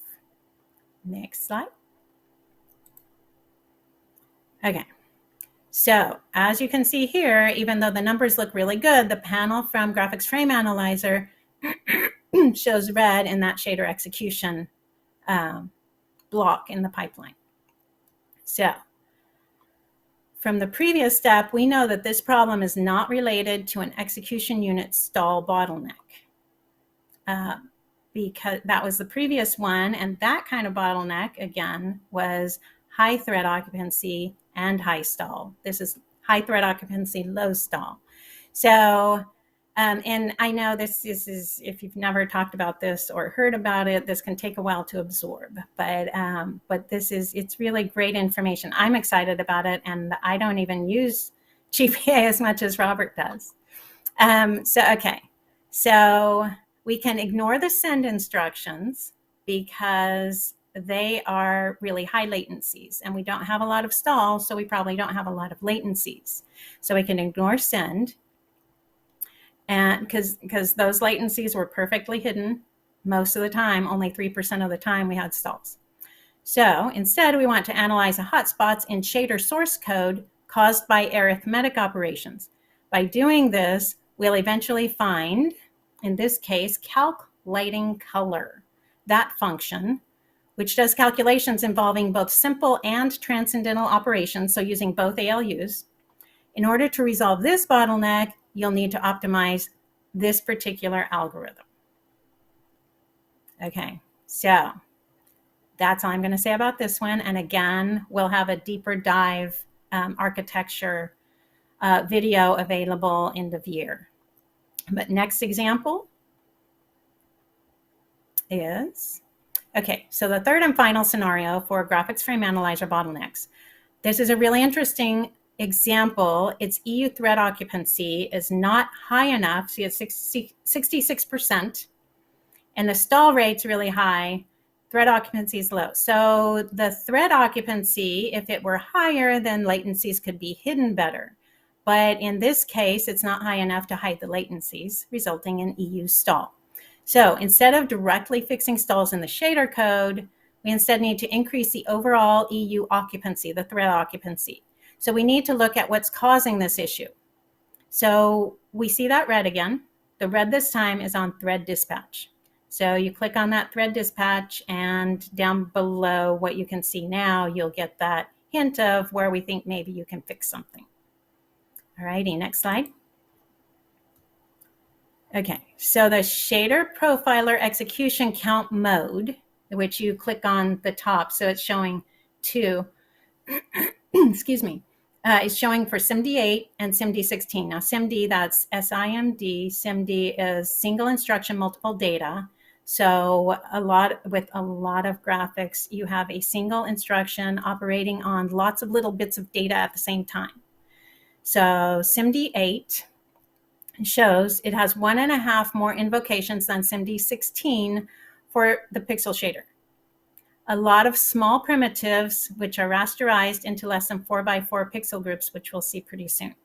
Next slide. Okay. So as you can see here, even though the numbers look really good, the panel from Graphics Frame Analyzer shows red in that shader execution block in the pipeline. So from the previous step, we know that this problem is not related to an execution unit stall bottleneck. Because that was the previous one, and that kind of bottleneck, again, was high thread occupancy and high stall. This is high thread occupancy, low stall. So, and I know this is, if you've never talked about this or heard about it, this can take a while to absorb, but it's really great information. I'm excited about it, and I don't even use GPA as much as Robert does. So we can ignore the send instructions because they are really high latencies, and we don't have a lot of stalls, so we probably don't have a lot of latencies. So we can ignore send, and because those latencies were perfectly hidden most of the time. Only 3% of the time we had stalls. So instead, we want to analyze the hotspots in shader source code caused by arithmetic operations. By doing this, we'll eventually find, in this case, calc lighting color, that function, which does calculations involving both simple and transcendental operations, so using both ALUs. In order to resolve this bottleneck, you'll need to optimize this particular algorithm. Okay, so that's all I'm going to say about this one. And again, we'll have a deeper dive architecture video available end of year. But next example is, okay, so the third and final scenario for graphics frame analyzer bottlenecks. This is a really interesting example. Its EU thread occupancy is not high enough, so it's 66%, and the stall rate's really high. Thread occupancy is low. So the thread occupancy, if it were higher, then latencies could be hidden better. But in this case, it's not high enough to hide the latencies, resulting in EU stall. So instead of directly fixing stalls in the shader code, we instead need to increase the overall EU occupancy, the thread occupancy. So we need to look at what's causing this issue. So we see that red again. The red this time is on thread dispatch. So you click on that thread dispatch, and down below what you can see now, you'll get that hint of where we think maybe you can fix something. All righty, next slide. Okay, so the shader profiler execution count mode, which you click on the top, so it's showing two, excuse me, is showing for SIMD8 and SIMD16. Now SIMD, that's SIMD. SIMD is single instruction, multiple data. So with a lot of graphics, you have a single instruction operating on lots of little bits of data at the same time. So SIMD8 shows it has 1.5 more invocations than SIMD16 for the pixel shader. A lot of small primitives, which are rasterized into less than 4x4 pixel groups, which we'll see pretty soon.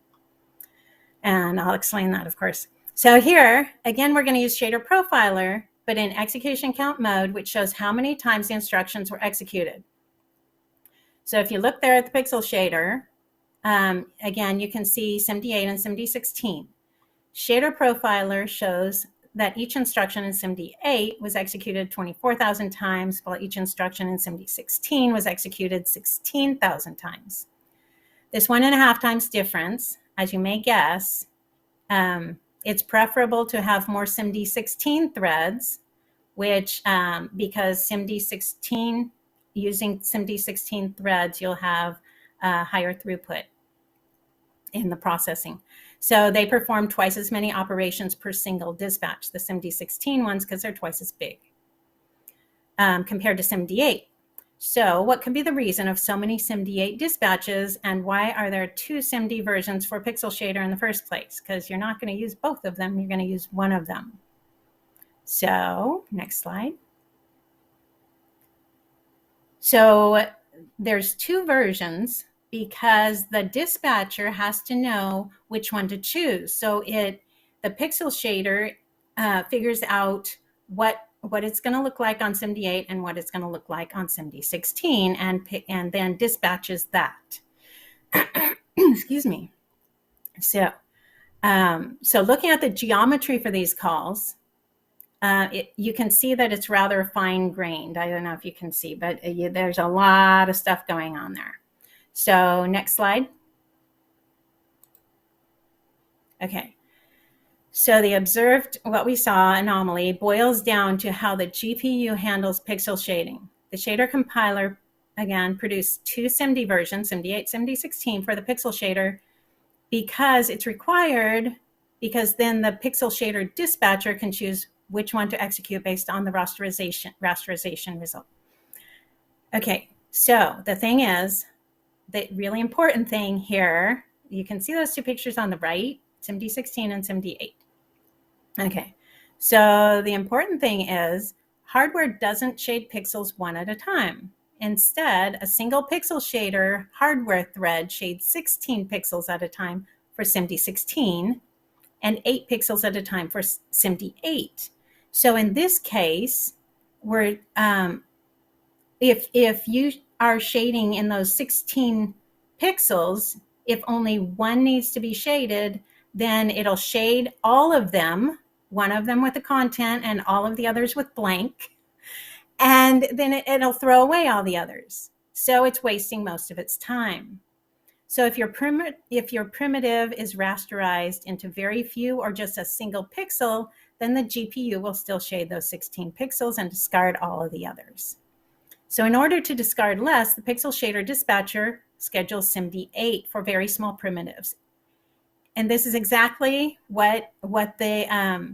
And I'll explain that, of course. So here, again, we're going to use Shader Profiler, but in execution count mode, which shows how many times the instructions were executed. So if you look there at the pixel shader, again, you can see SIMD8 and SIMD16. Shader Profiler shows that each instruction in SIMD8 was executed 24,000 times, while each instruction in SIMD16 was executed 16,000 times. This 1.5 times difference, as you may guess, it's preferable to have more SIMD16 threads, which because SIMD16, using SIMD16 threads, you'll have higher throughput in the processing. So they perform twice as many operations per single dispatch, the SIMD16 ones, because they're twice as big compared to SIMD8. So what could be the reason of so many SIMD8 dispatches, and why are there 2 SIMD versions for Pixel Shader in the first place? Because you're not going to use both of them, you're going to use one of them. So next slide. So there's 2 versions because the dispatcher has to know which one to choose. So the Pixel Shader figures out what it's going to look like on SIMD8 and what it's going to look like on SIMD16, and then dispatches that. Excuse me. So looking at the geometry for these calls, you can see that it's rather fine-grained. I don't know if you can see, but there's a lot of stuff going on there. So next slide. Okay. So the observed, what we saw, anomaly boils down to how the GPU handles pixel shading. The shader compiler, again, produced two SIMD versions, SIMD8, SIMD16 for the pixel shader because it's required, because then the pixel shader dispatcher can choose which one to execute based on the rasterization result. Okay, so the thing is, the really important thing here, you can see those two pictures on the right, SIMD16 and SIMD8. Okay, so the important thing is hardware doesn't shade pixels one at a time. Instead, a single pixel shader hardware thread shades 16 pixels at a time for SIMD16 and 8 pixels at a time for SIMD8. So in this case, we're if you are shading in those 16 pixels, if only one needs to be shaded, then it'll shade all of them, one of them with the content and all of the others with blank, and then it'll throw away all the others. So it's wasting most of its time. So if your primitive is rasterized into very few or just a single pixel, then the GPU will still shade those 16 pixels and discard all of the others. So in order to discard less, the pixel shader dispatcher schedules SIMD8 for very small primitives. And this is exactly what that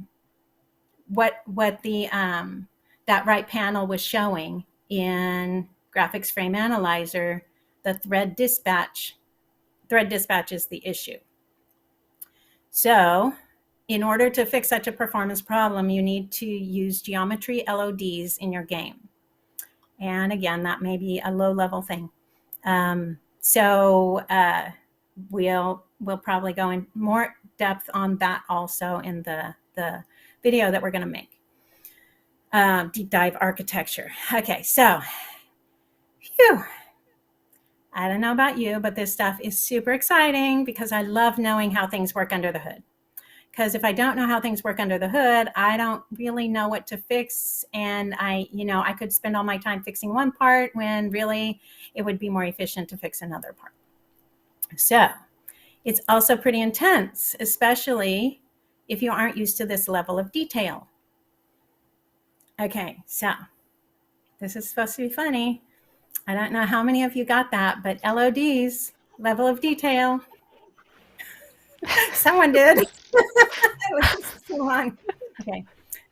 right panel was showing in Graphics Frame Analyzer. The thread dispatch is the issue. So in order to fix such a performance problem, you need to use geometry LODs in your game. And again, that may be a low-level thing. We'll probably go in more depth on that also in the video that we're going to make. Deep dive architecture. Okay, so, phew. I don't know about you, but this stuff is super exciting because I love knowing how things work under the hood. Because if I don't know how things work under the hood, I don't really know what to fix. And I could spend all my time fixing one part when really it would be more efficient to fix another part. So it's also pretty intense, especially if you aren't used to this level of detail. Okay, so this is supposed to be funny. I don't know how many of you got that, but LODs, level of detail. Someone did. It was just so long. Okay,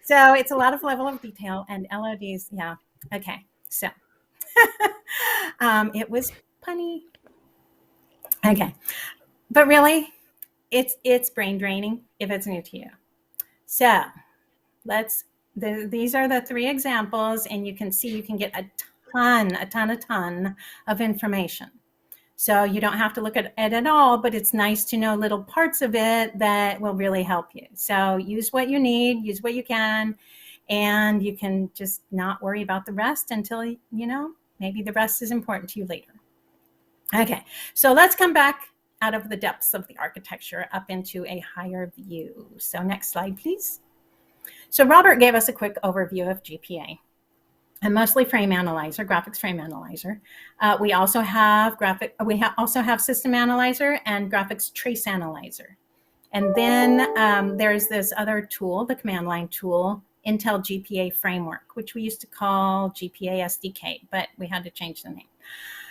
so it's a lot of level of detail and LODs. Yeah. Okay, so it was punny. Okay, but really, it's brain draining if it's new to you. So these are the three examples, and you can see you can get a ton of information. So you don't have to look at it at all, but it's nice to know little parts of it that will really help you. So use what you need, use what you can, and you can just not worry about the rest until, maybe the rest is important to you later. Okay, so let's come back out of the depths of the architecture up into a higher view. So next slide, please. So Robert gave us a quick overview of GPA. And mostly Frame Analyzer, Graphics Frame Analyzer. We also have System Analyzer and Graphics Trace Analyzer. And then there's this other tool, the command line tool, Intel GPA Framework, which we used to call GPA SDK, but we had to change the name.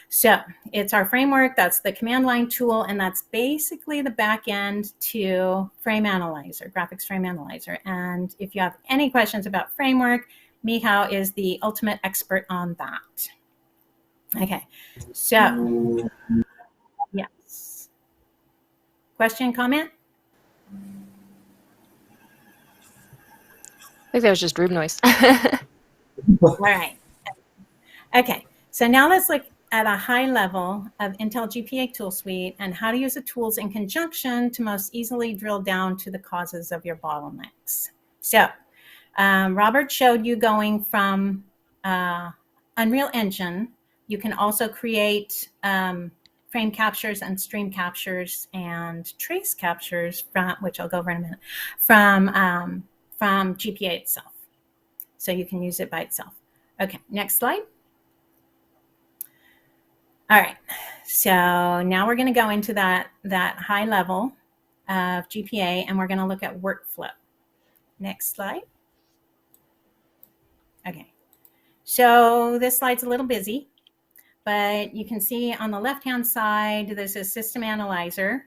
So it's our framework, that's the command line tool, and that's basically the back end to Frame Analyzer, Graphics Frame Analyzer. And if you have any questions about framework, Michał is the ultimate expert on that. Okay, so yes. Question, comment? I think that was just Rube noise. All right. Okay, so now let's look at a high level of Intel GPA tool suite and how to use the tools in conjunction to most easily drill down to the causes of your bottlenecks. So Robert showed you going from Unreal Engine. You can also create frame captures and stream captures and trace captures, which I'll go over in a minute, from GPA itself. So you can use it by itself. Okay, next slide. All right, so now we're going to go into that high level of GPA, and we're going to look at workflow. Next slide. Okay, so this slide's a little busy, but you can see on the left-hand side, this is System Analyzer.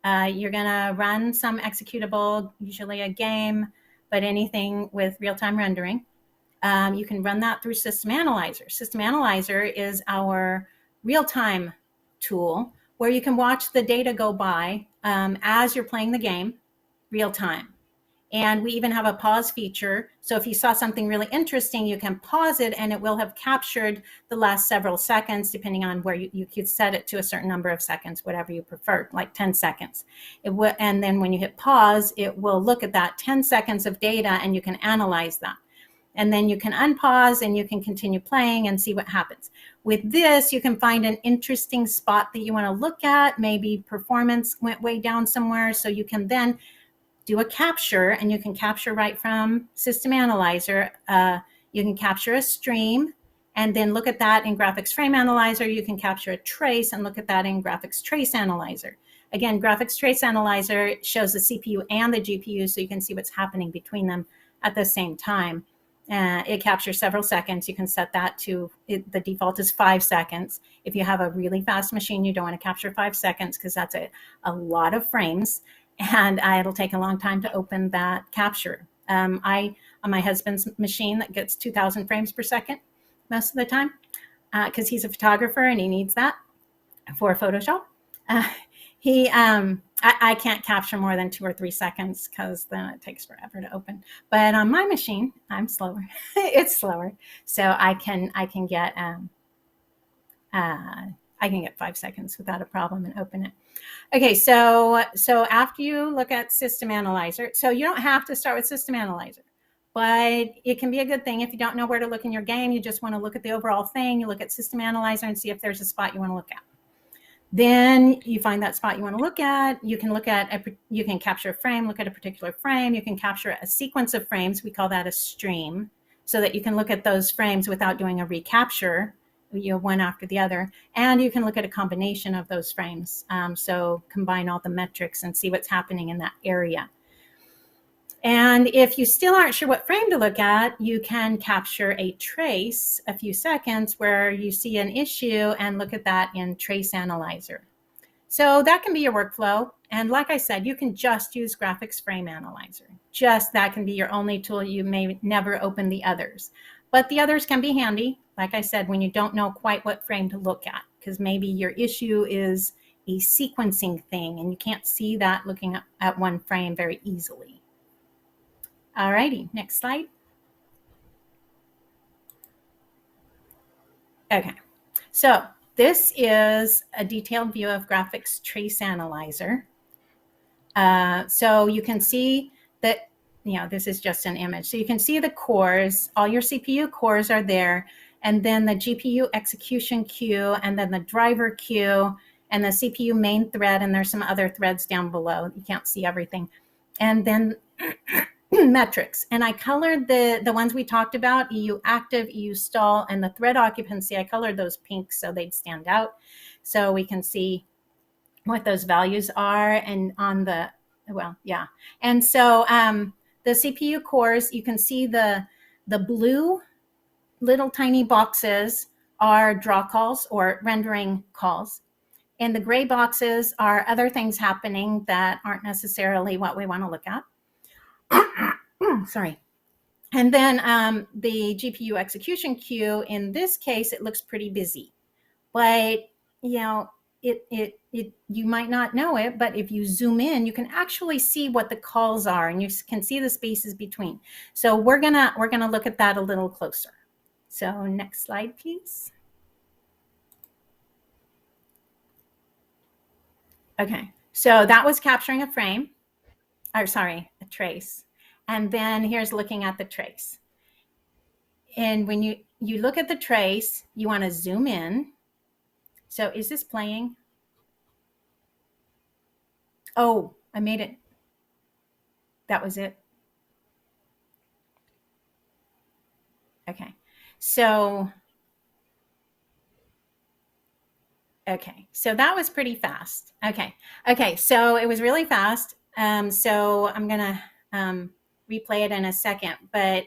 You're going to run some executable, usually a game, but anything with real-time rendering. You can run that through System Analyzer. System Analyzer is our real-time tool where you can watch the data go by as you're playing the game, real time. And we even have a pause feature. So if you saw something really interesting, you can pause it and it will have captured the last several seconds, depending on where you could set it to a certain number of seconds, whatever you prefer, like 10 seconds. And then when you hit pause, it will look at that 10 seconds of data and you can analyze that. And then you can unpause and you can continue playing and see what happens. With this, you can find an interesting spot that you want to look at. Maybe performance went way down somewhere. So you can then do a capture, and you can capture right from System Analyzer. You can capture a stream and then look at that in Graphics Frame Analyzer. You can capture a trace and look at that in Graphics Trace Analyzer. Again, Graphics Trace Analyzer shows the CPU and the GPU, so you can see what's happening between them at the same time. It captures several seconds. You can set that to, the default is 5 seconds. If you have a really fast machine, you don't want to capture 5 seconds because that's a lot of frames. And it'll take a long time to open that capture. On my husband's machine, that gets 2,000 frames per second most of the time because he's a photographer and he needs that for Photoshop. I can't capture more than 2 or 3 seconds because then it takes forever to open. But on my machine, I'm slower. It's slower, so I can get 5 seconds without a problem and open it. Okay, so after you look at System Analyzer, so you don't have to start with System Analyzer, but it can be a good thing if you don't know where to look in your game. You just want to look at the overall thing. You look at System Analyzer and see if there's a spot you want to look at. Then you find that spot you want to look at. You can capture a frame, look at a particular frame. You can capture a sequence of frames. We call that a stream, so that you can look at those frames without doing a recapture, one after the other. And you can look at a combination of those frames. So combine all the metrics and see what's happening in that area. And if you still aren't sure what frame to look at, you can capture a trace, a few seconds, where you see an issue and look at that in Trace Analyzer. So that can be your workflow. And like I said, you can just use Graphics Frame Analyzer. Just that can be your only tool. You may never open the others. But the others can be handy, like I said, when you don't know quite what frame to look at, because maybe your issue is a sequencing thing and you can't see that looking at one frame very easily. All righty, next slide. Okay, so this is a detailed view of Graphics Trace Analyzer. So you can see that, this is just an image. So you can see the cores, all your CPU cores are there, and then the GPU execution queue, and then the driver queue, and the CPU main thread, and there's some other threads down below. You can't see everything. And then metrics. And I colored the ones we talked about, EU active, EU stall, and the thread occupancy. I colored those pink so they'd stand out, so we can see what those values are. And on the, and so the CPU cores, you can see the blue little tiny boxes are draw calls or rendering calls, and the gray boxes are other things happening that aren't necessarily what we want to look at. Sorry. And then the GPU execution queue, in this case, it looks pretty busy, but you might not know it, but if you zoom in, you can actually see what the calls are, and you can see the spaces between. So we're gonna look at that a little closer. So next slide, please. Okay, so that was capturing a frame, or sorry, a trace. And then here's looking at the trace. And when you look at the trace, you want to zoom in. So is this playing? Oh, I made it. That was it. Okay. So Okay, so that was pretty fast. Okay, so it was really fast. So I'm gonna replay it in a second, but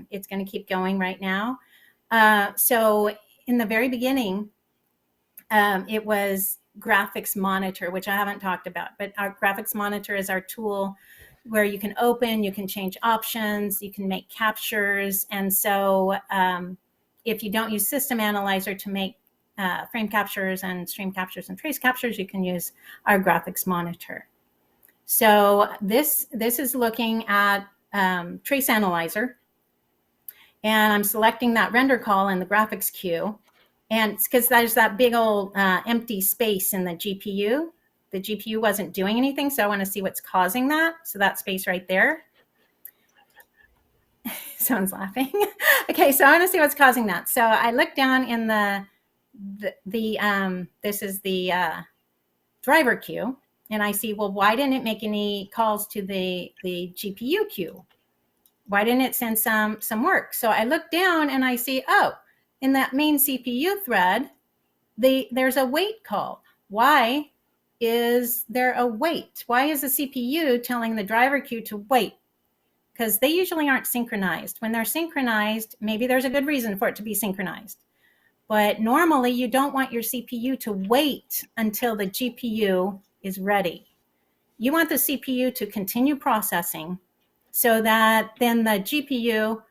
it's gonna keep going right now. So in the very beginning, it was graphics monitor, which I haven't talked about, but our graphics monitor is our tool where you can open, you can change options, you can make captures. And so if you don't use System Analyzer to make frame captures and stream captures and trace captures, you can use our graphics monitor. So this is looking at Trace Analyzer, and I'm selecting that render call in the graphics queue. And it's because there's that big old empty space in the GPU. The GPU wasn't doing anything, so I want to see what's causing that. So that space right there. Someone's laughing. Okay, so I want to see what's causing that. So I look down in this is the driver queue, and I see, well, why didn't it make any calls to the GPU queue? Why didn't it send some work? So I look down and I see, oh, in that main CPU thread, there's a wait call. Why is there a wait? Why is the CPU telling the driver queue to wait? Because they usually aren't synchronized. When they're synchronized, maybe there's a good reason for it to be synchronized. But normally you don't want your CPU to wait until the GPU is ready. You want the CPU to continue processing so that then the GPU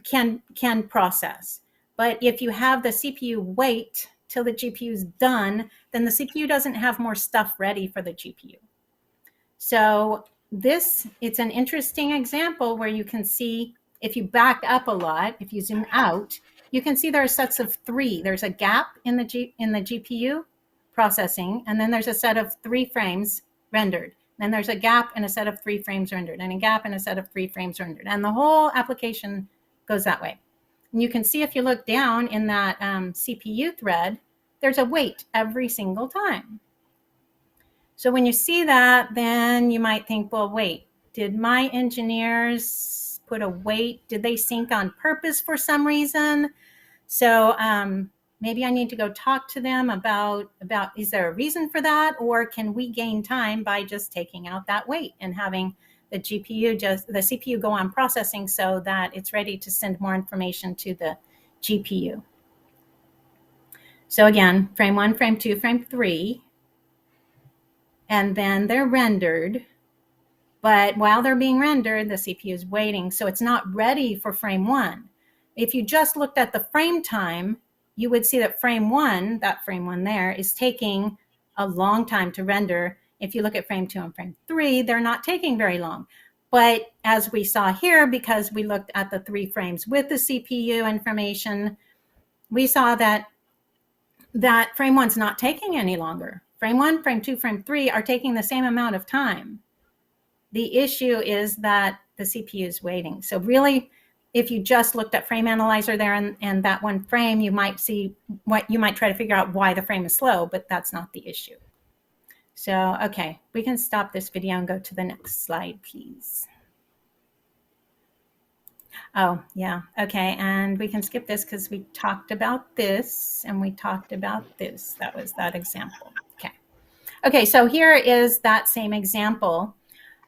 can process. But if you have the CPU wait till the GPU is done, then the CPU doesn't have more stuff ready for the GPU. So it's an interesting example where you can see, if you back up a lot, if you zoom out, you can see there are sets of three. There's a gap in the GPU processing, and then there's a set of 3 frames rendered. Then there's a gap and a set of 3 frames rendered, and a gap and a set of 3 frames rendered. And the whole application goes that way. And you can see if you look down in that CPU thread, there's a wait every single time. So when you see that, then you might think, well, wait, did my engineers put a wait? Did they sync on purpose for some reason? So maybe I need to go talk to them about is there a reason for that, or can we gain time by just taking out that wait and having the CPU go on processing so that it's ready to send more information to the GPU. So again, frame 1, frame 2, frame 3, and then they're rendered. But while they're being rendered, the CPU is waiting, so it's not ready for frame 1. If you just looked at the frame time, you would see that frame 1, that frame 1 there, is taking a long time to render. If you look at frame 2 and frame 3, they're not taking very long. But as we saw here, because we looked at the 3 frames with the CPU information, we saw that frame 1's not taking any longer. Frame 1, frame 2, frame 3 are taking the same amount of time. The issue is that the CPU is waiting. So really, if you just looked at frame analyzer there and that one frame, you might try to figure out why the frame is slow, but that's not the issue. So, okay, we can stop this video and go to the next slide, please. Oh, yeah, okay, and we can skip this because we talked about this and we talked about this. That was that example. Okay, so here is that same example.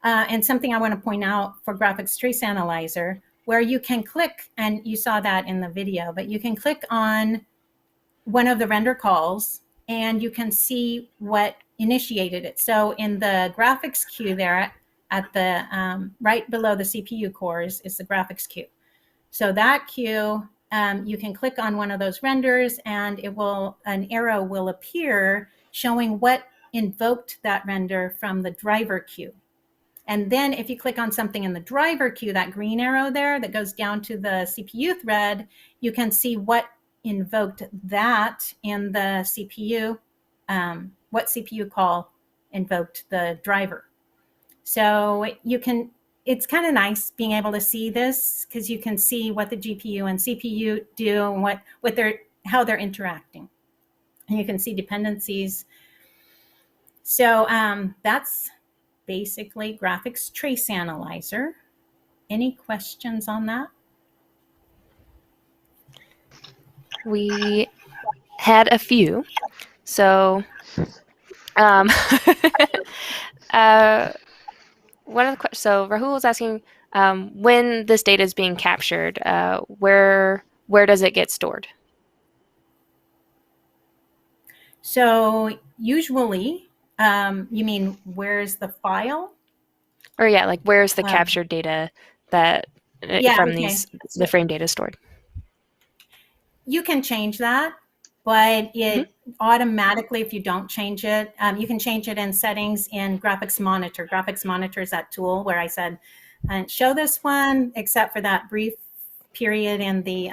And something I want to point out for Graphics Trace Analyzer, where you can click, and you saw that in the video, but you can click on one of the render calls and you can see what initiated it. So in the graphics queue there at the right below the CPU cores is the graphics queue. So that queue, you can click on one of those renders and an arrow will appear showing what invoked that render from the driver queue. And then if you click on something in the driver queue, that green arrow there that goes down to the CPU thread, you can see what invoked that in the CPU, what CPU call invoked the driver. So it's kind of nice being able to see this because you can see what the GPU and CPU do and how they're interacting. And you can see dependencies. So that's basically Graphics Trace Analyzer. Any questions on that? We had a few. So, um, one of the so Rahul was asking when this data is being captured, where does it get stored? So usually, you mean where's the file? Or yeah, like where's the captured data that from okay. the frame data stored? You can change that, but it automatically, if you don't change it, you can change it in settings in Graphics Monitor. Graphics Monitor is that tool where I said, show this one, except for that brief period in the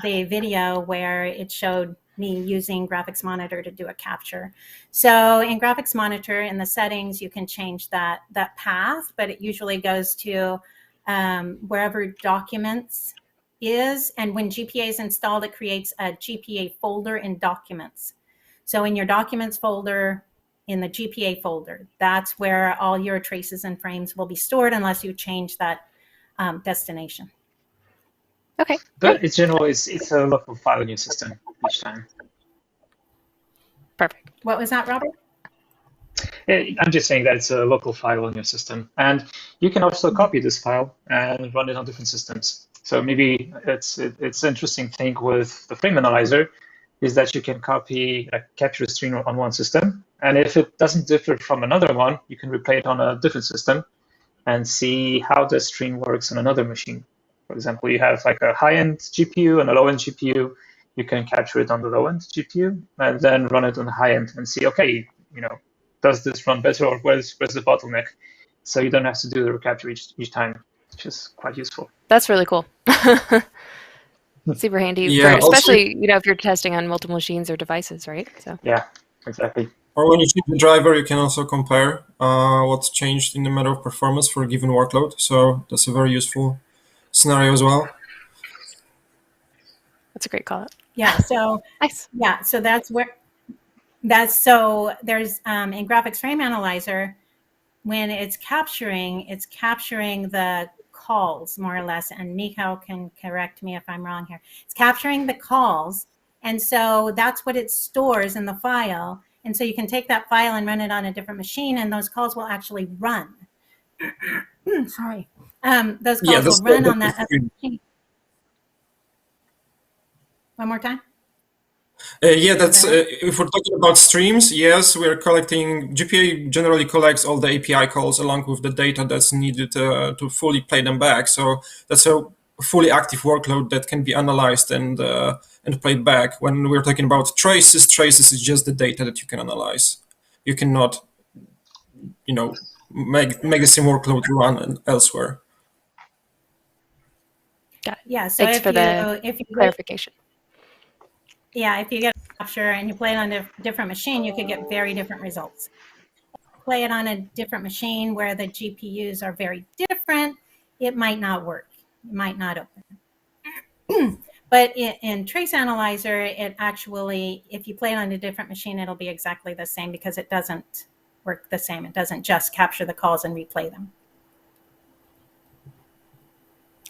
video where it showed me using Graphics Monitor to do a capture. So in Graphics Monitor, in the settings, you can change that path, but it usually goes to wherever documents is, and when GPA is installed, it creates a GPA folder in documents. So in your documents folder, in the GPA folder, that's where all your traces and frames will be stored unless you change that destination. Okay. But in general, it's a local file in your system each time. Perfect. What was that, Robert? I'm just saying that it's a local file in your system. And you can also copy this file and run it on different systems. So maybe it's an interesting thing with the frame analyzer is that you can capture a stream on one system. And if it doesn't differ from another one, you can replay it on a different system and see how the stream works on another machine. For example, you have like a high-end GPU and a low-end GPU. You can capture it on the low-end GPU and then run it on the high-end and see, okay, does this run better or where's the bottleneck? So you don't have to do the recapture each time, which is quite useful. That's really cool. Super handy, Yeah, especially if you're testing on multiple machines or devices, right? So yeah, exactly. Or when you change the driver, you can also compare what's changed in the matter of performance for a given workload. So that's a very useful scenario as well. That's a great call out. Yeah. So nice. Yeah. So there's in Graphics Frame Analyzer, when it's capturing the calls more or less, and Mikhail can correct me if I'm wrong here. It's capturing the calls, and so that's what it stores in the file. And so you can take that file and run it on a different machine, and those calls will actually run. Sorry. Those calls will run on that other machine. One more time. That's if we're talking about streams, yes, we're collecting, GPA generally collects all the API calls along with the data that's needed to fully play them back. So that's a fully active workload that can be analyzed and played back. When we're talking about traces is just the data that you can analyze. You cannot, make the same workload run elsewhere. Got it. Yeah. So Thanks for the clarification. Yeah, if you get a capture and you play it on a different machine, you could get very different results. Play it on a different machine where the GPUs are very different, it might not work. It might not open. But in Trace Analyzer, it actually, if you play it on a different machine, it'll be exactly the same because it doesn't work the same. It doesn't just capture the calls and replay them.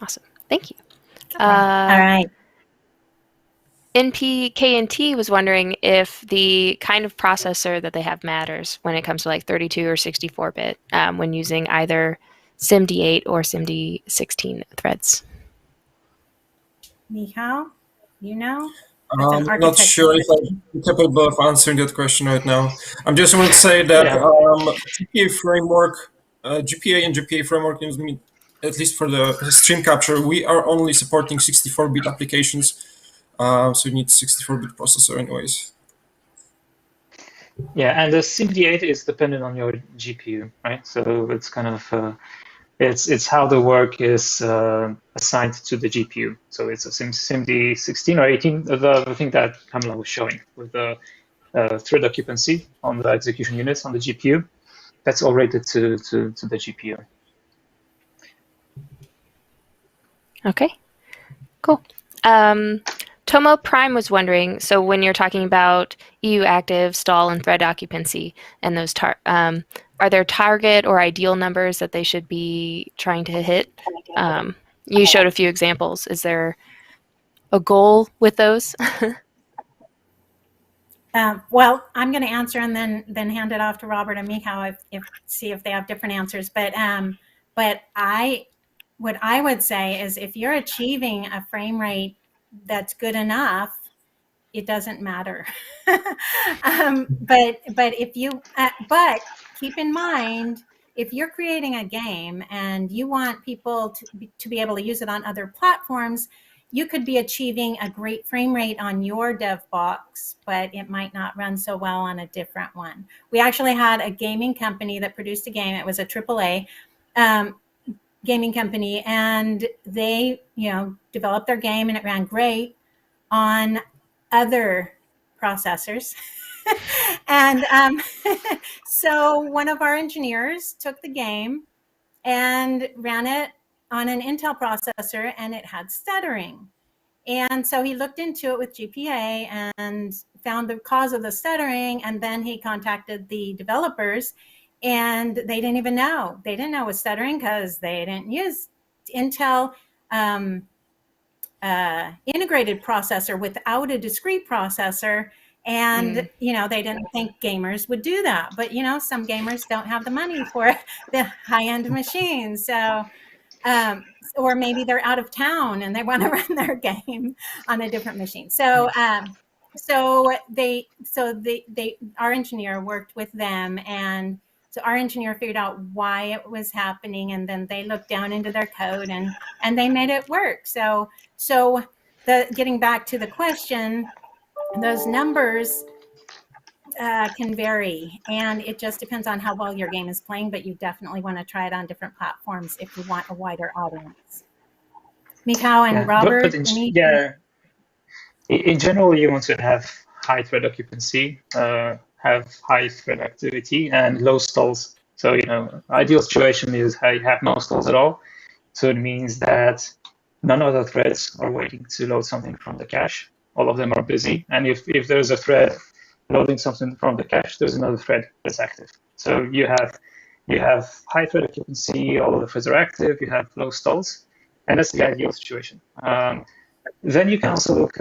Awesome. Thank you. All right. NPKNT was wondering if the kind of processor that they have matters when it comes to like 32 or 64-bit when using either SIMD8 or SIMD16 threads. Mikhail, I'm not sure if I'm capable of answering that question right now. I just want to say that GPA framework, GPA and GPA framework, at least for the stream capture, we are only supporting 64-bit applications. So you need 64-bit processor anyways. Yeah, and the SIMD8 is dependent on your GPU, right? So it's kind of it's how the work is assigned to the GPU. So it's a SIMD16 or 18, the thing that Kamala was showing with the thread occupancy on the execution units on the GPU. That's all rated to the GPU. Okay, cool. Tomo Prime was wondering, so when you're talking about EU active, stall, and thread occupancy, and those are there target or ideal numbers that they should be trying to hit? You showed a few examples. Is there a goal with those? Well, I'm going to answer and then hand it off to Robert and Mikhail if see if they have different answers. But what I would say is if you're achieving a frame rate that's good enough, it doesn't matter. But if you but keep in mind, if you're creating a game and you want people to be able to use it on other platforms, you could be achieving a great frame rate on your dev box, but it might not run so well on a different one. We actually had a gaming company that produced a game. It was a AAA gaming company, and they, developed their game and it ran great on other processors. And so one of our engineers took the game and ran it on an Intel processor, and it had stuttering. And so he looked into it with GPA and found the cause of the stuttering, and then he contacted the developers, and they didn't even know. They didn't know it was stuttering because they didn't use Intel integrated processor without a discrete processor. And, they didn't think gamers would do that. But, some gamers don't have the money for the high-end machines. So, or maybe they're out of town and they want to run their game on a different machine. So, our engineer worked with them, and so our engineer figured out why it was happening, and then they looked down into their code and they made it work. So getting back to the question, those numbers can vary, and it just depends on how well your game is playing, but you definitely want to try it on different platforms if you want a wider audience. Mikhail and Robert? In general, you want to have high thread occupancy, have high thread activity, and low stalls. So, ideal situation is you have no stalls at all. So it means that none of the threads are waiting to load something from the cache. All of them are busy. And if there's a thread loading something from the cache, there's another thread that's active. So you have high thread occupancy, all of the threads are active, you have low stalls, and that's the ideal situation. Then you can also look,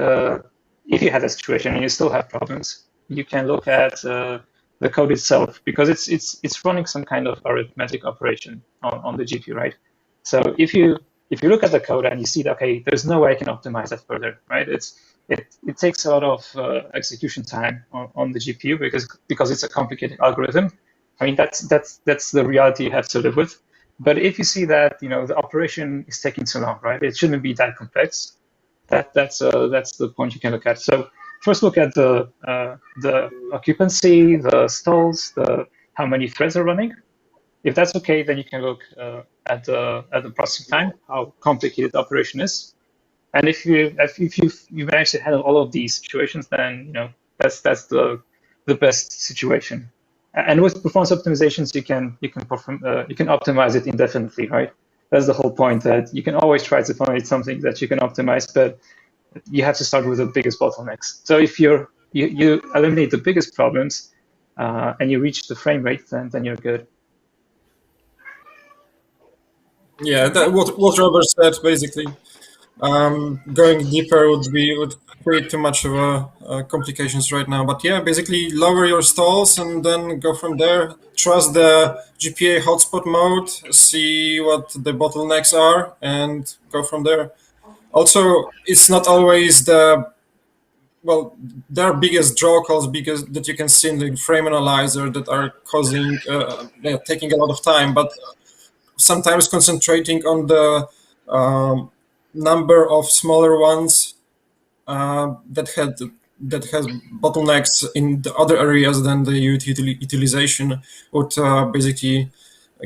if you have a situation and you still have problems, you can look at the code itself, because it's running some kind of arithmetic operation on the GPU, right? So if you look at the code and you see that, okay, there's no way I can optimize that further, right? It takes a lot of execution time on the GPU because it's a complicated algorithm. I mean, that's the reality you have to live with. But if you see that the operation is taking too long, right? It shouldn't be that complex. That's the point you can look at. So first look at the occupancy, the stalls, how many threads are running. If that's okay, then you can look at the processing time, how complicated the operation is. And if you manage to handle all of these situations, then that's the best situation. And with performance optimizations, you can optimize it indefinitely, right? That's the whole point, that you can always try to find something that you can optimize, but you have to start with the biggest bottlenecks. So if you eliminate the biggest problems and you reach the frame rate, then you're good. Yeah, what Robert said basically. Going deeper would create too much of a complications right now. But yeah, basically lower your stalls and then go from there. Trust the GPA hotspot mode, see what the bottlenecks are, and go from there. Also, it's not always there are biggest draw calls because that you can see in the frame analyzer that are causing taking a lot of time, but sometimes concentrating on the number of smaller ones that has bottlenecks in the other areas than the utilization would basically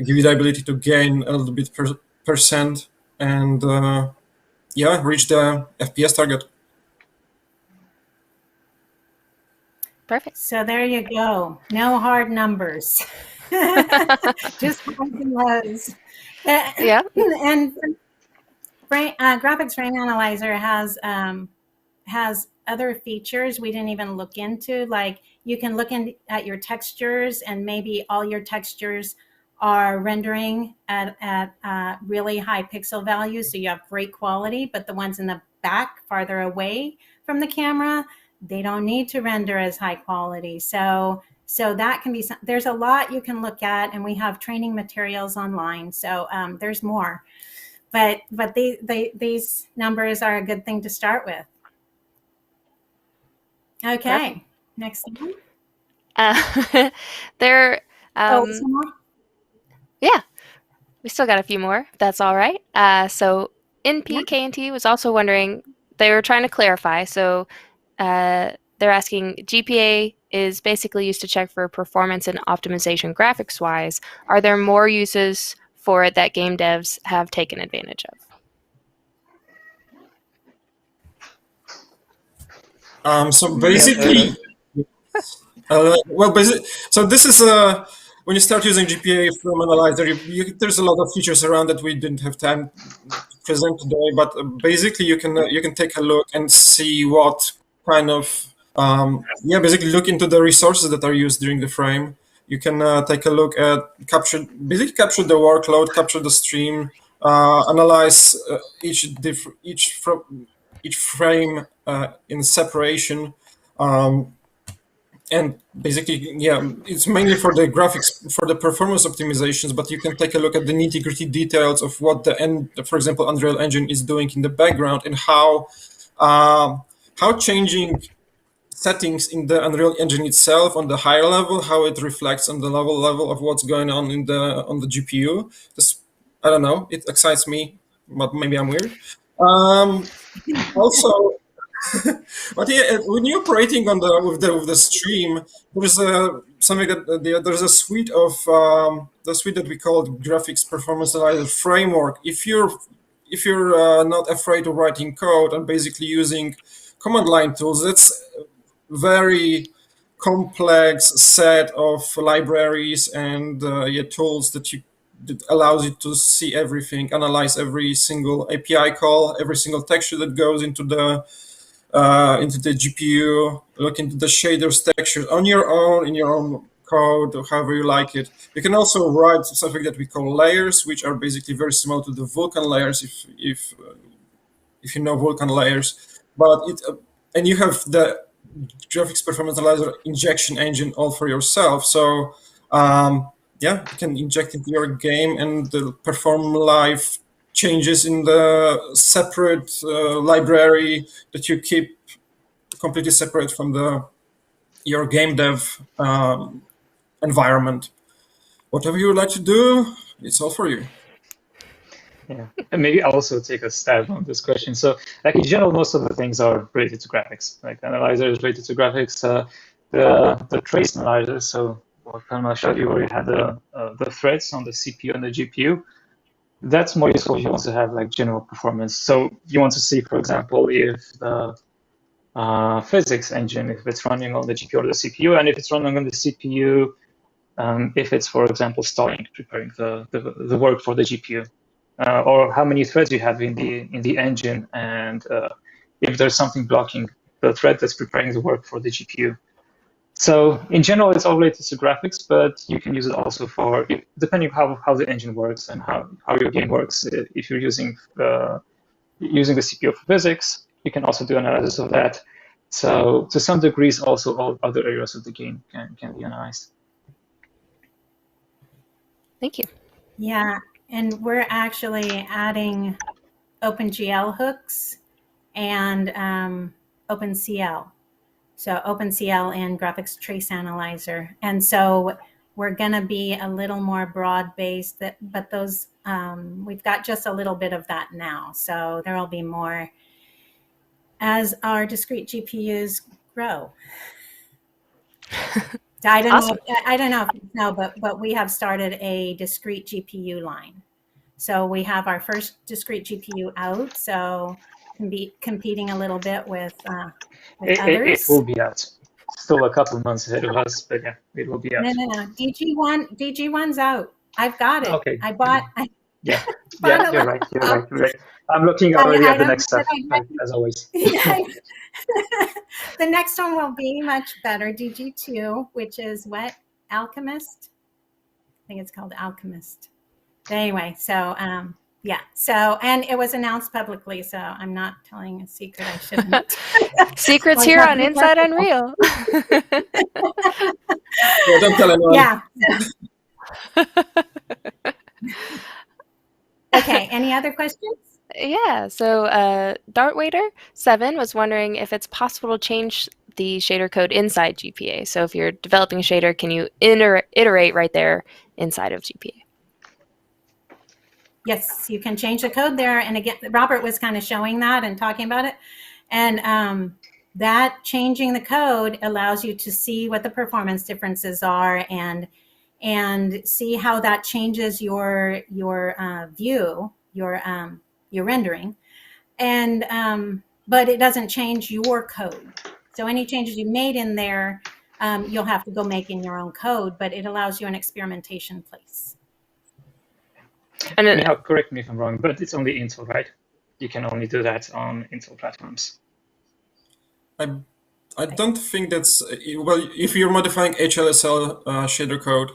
give you the ability to gain a little bit percent and reach the FPS target. Perfect. So there you go. No hard numbers. Just highs and lows. Yeah. And graphics frame analyzer has other features we didn't even look into. Like you can look at your textures, and maybe all your textures are rendering at really high pixel values, so you have great quality. But the ones in the back, farther away from the camera, they don't need to render as high quality. So that can be, there's a lot you can look at, and we have training materials online. So there's more, but these numbers are a good thing to start with. Okay, next one. There, Some more? yeah, we still got a few more, if that's all right. So NPKNT was also wondering, they were trying to clarify. So they're asking, GPA is basically used to check for performance and optimization graphics wise. Are there more uses for it that game devs have taken advantage of? So basically, so this is when you start using GPA from Analyzer, there's a lot of features around that we didn't have time to present today. But basically, you can take a look and see what kind of basically look into the resources that are used during the frame. You can take a look at capture the workload, capture the stream, analyze each frame in separation. And basically, it's mainly for the graphics, for the performance optimizations, but you can take a look at the nitty-gritty details of what for example, Unreal Engine is doing in the background, and how changing settings in the Unreal Engine itself on the higher level, how it reflects on the level of what's going on on the GPU. I don't know, it excites me, but maybe I'm weird. Also, but when you're operating with the stream, there's something that there's a suite of the suite that we call graphics performance analyzer framework. If you're not afraid of writing code and basically using command line tools, that's a very complex set of libraries and tools that allows you to see everything, analyze every single API call, every single texture that goes into the GPU, look into the shaders, textures on your own, in your own code, or however you like it. You can also write something that we call layers, which are basically very similar to the Vulkan layers, if you know Vulkan layers. But and you have the graphics performance analyzer injection engine all for yourself. So you can inject into your game and perform live changes in the separate library that you keep completely separate from your game dev environment. Whatever you would like to do, it's all for you. Yeah, and maybe I'll also take a stab on this question. So, like in general, most of the things are related to graphics. Like the analyzer is related to graphics. The trace analyzer. So, what Palma showed you, where you had the threads on the CPU and the GPU. That's more useful if you want to have like general performance. So you want to see, for example, if the physics engine, if it's running on the GPU or the CPU, and if it's running on the CPU, if it's, for example, stalling, preparing the work for the GPU. Or how many threads you have in the engine, and if there's something blocking the thread that's preparing the work for the GPU. So in general, it's all related to graphics, but you can use it also for, depending on how the engine works and how your game works. If you're using the CPU for physics, you can also do analysis of that. So to some degrees, also all other areas of the game can be analyzed. Thank you. Yeah, and we're actually adding OpenGL hooks and OpenCL. So OpenCL and Graphics Trace Analyzer. And so we're going to be a little more broad-based, but those we've got just a little bit of that now. So there will be more as our discrete GPUs grow. I don't Awesome. know if you know, but we have started a discrete GPU line. So we have our first discrete GPU out. So can be competing a little bit with others. It will be out. Still a couple months ahead of us, but yeah, it will be out. No. DG1's out. I've got it. Okay. I bought. Yeah, you're right. I'm looking already at the next step, as always. The next one will be much better. DG2, which is what? Alchemist? I think it's called Alchemist. But anyway, so Yeah. So, and it was announced publicly, so I'm not telling a secret I shouldn't. Secrets Like, here have on to be Inside careful. Unreal. Yeah, don't tell anyone. Yeah. Okay. Any other questions? Yeah, so Dartwaiter 7 was wondering if it's possible to change the shader code inside GPA. So if you're developing a shader, can you iterate right there inside of GPA? Yes, you can change the code there. And again, Robert was kind of showing that and talking about it. And that changing the code allows you to see what the performance differences are and see how that changes your view, your rendering. And but it doesn't change your code. So any changes you made in there, you'll have to go make in your own code, but it allows you an experimentation place. And then, Anyhow, correct me if I'm wrong, but it's only Intel, right? You can only do that on Intel platforms. I don't think that's well. If you're modifying HLSL shader code,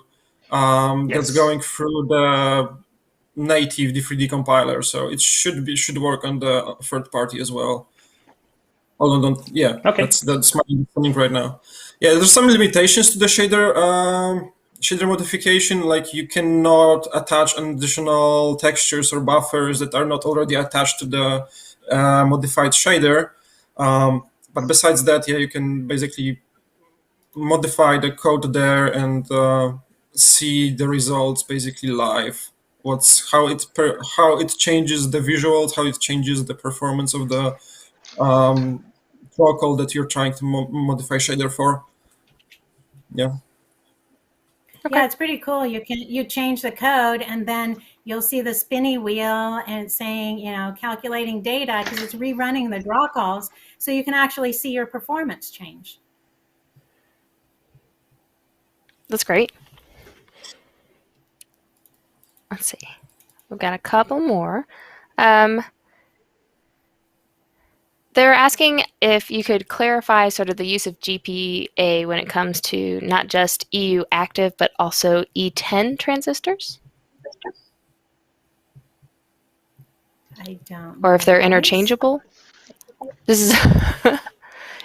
that's Yes. going through the native D3D compiler, so it should work on the third party as well. Although, Okay. that's my understanding right now. Yeah, there's some limitations to the shader modification, like you cannot attach additional textures or buffers that are not already attached to the modified shader. But besides that, yeah, you can basically modify the code there and see the results basically live. How it changes the visuals, how it changes the performance of the protocol that you're trying to modify shader for. Yeah. okay. Yeah, it's pretty cool. You change the code and then you'll see the spinny wheel and it's saying, calculating data because it's rerunning the draw calls. So you can actually see your performance change. That's great. Let's see. We've got a couple more. They're asking if you could clarify sort of the use of GPA when it comes to not just EU active, but also E10 transistors? I don't. Or if they're know. interchangeable? This is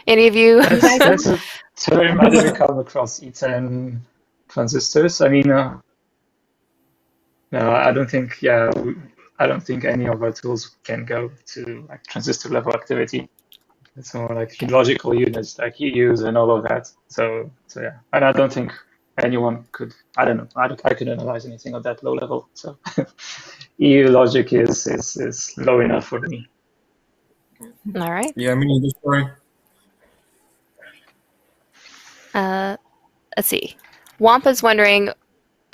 any of you? That's a term I didn't come across, E10 transistors. I mean, no, I don't think, I don't think any of our tools can go to like transistor level activity. It's more like logical units like you use and all of that. So yeah, and I don't think anyone could. I don't know. I could analyze anything at that low level. So EU logic is low enough for me. All right. Yeah, I mean, sorry. Let's see. Wampa's wondering,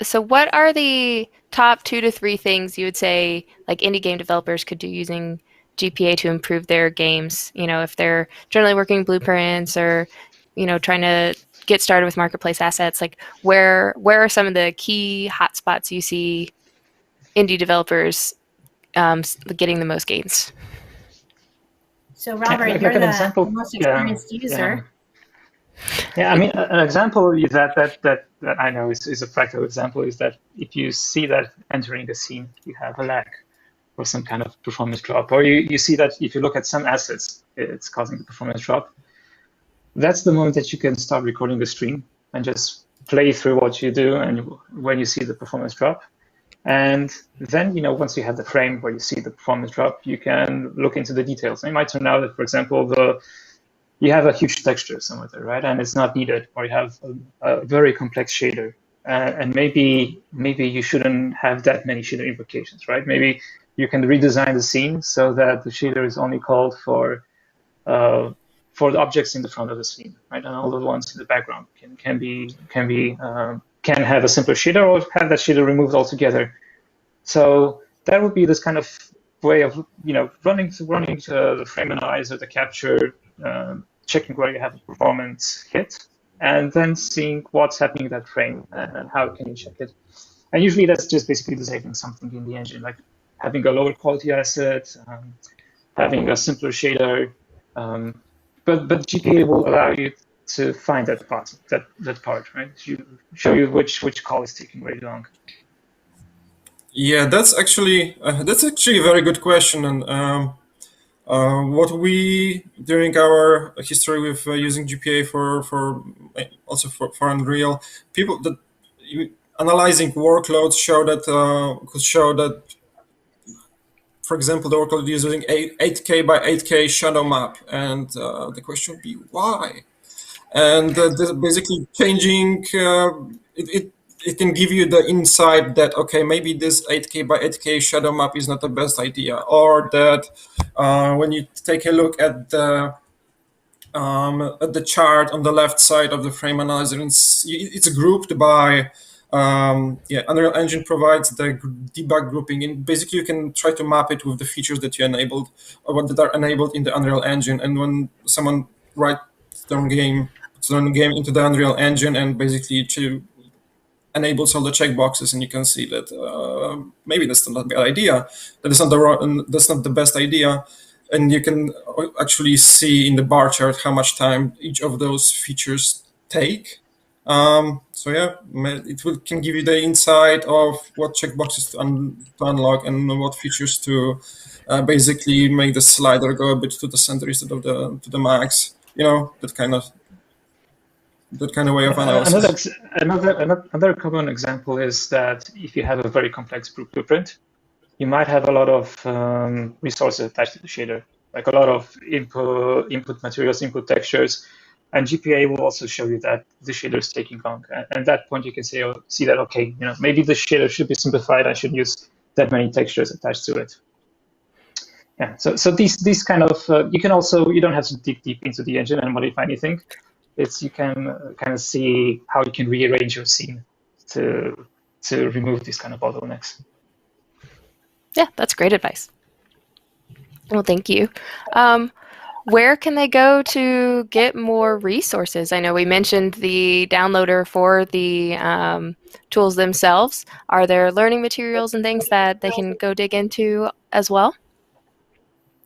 so what are the top 2 to 3 things you would say like indie game developers could do using GPA to improve their games? If they're generally working blueprints or, trying to get started with marketplace assets, like where are some of the key hotspots you see indie developers getting the most gains? So Robert, Like you're an the example, most experienced user. Yeah, I mean, an example that I know is a practical example is that if you see that entering the scene, you have a lag or some kind of performance drop, or you see that if you look at some assets, it's causing the performance drop. That's the moment that you can start recording the stream and just play through what you do and when you see the performance drop. And then, once you have the frame where you see the performance drop, you can look into the details. And it might turn out that, for example, you have a huge texture somewhere there, right? And it's not needed, or you have a very complex shader. And maybe you shouldn't have that many shader invocations, right? Maybe you can redesign the scene so that the shader is only called for the objects in the front of the scene, right? And all the ones in the background can have a simpler shader or have that shader removed altogether. So that would be this kind of way of running the frame analyzer, the capture, checking where you have a performance hit, and then seeing what's happening in that frame and how can you check it. And usually that's just basically disabling something in the engine, like having a lower quality asset, having a simpler shader. But GPA will allow you to find that part, right? Show you which call is taking very long. Yeah, that's actually a very good question, and what we during our history with using GPA for also for Unreal, people that analyzing workloads could show that, for example, the workload is using 8K by 8K shadow map, and the question would be why? And basically changing it can give you the insight that, okay, maybe this 8K by 8K shadow map is not the best idea, or that when you take a look at the chart on the left side of the frame analyzer, it's grouped by Unreal Engine provides the debug grouping, and basically you can try to map it with the features that you enabled or what that are enabled in the Unreal Engine. And when someone writes their game into the Unreal Engine and basically to enables all the checkboxes, and you can see that maybe that's not a bad idea. That's not the best idea, and you can actually see in the bar chart how much time each of those features take. So yeah, can give you the insight of what checkboxes to unlock and what features to basically make the slider go a bit to the center instead of to the max. That kind of way of analysis. Another common example is that if you have a very complex blueprint, you might have a lot of resources attached to the shader, like a lot of input materials, input textures, and GPA will also show you that the shader is taking long. And at that point, you can see that, okay, maybe the shader should be simplified. I should use that many textures attached to it. Yeah. So these kind of you don't have to dig deep into the engine and modify anything. You can kind of see how you can rearrange your scene to remove these kind of bottlenecks. Yeah, that's great advice. Well, thank you. Where can they go to get more resources? I know we mentioned the downloader for the tools themselves. Are there learning materials and things that they can go dig into as well?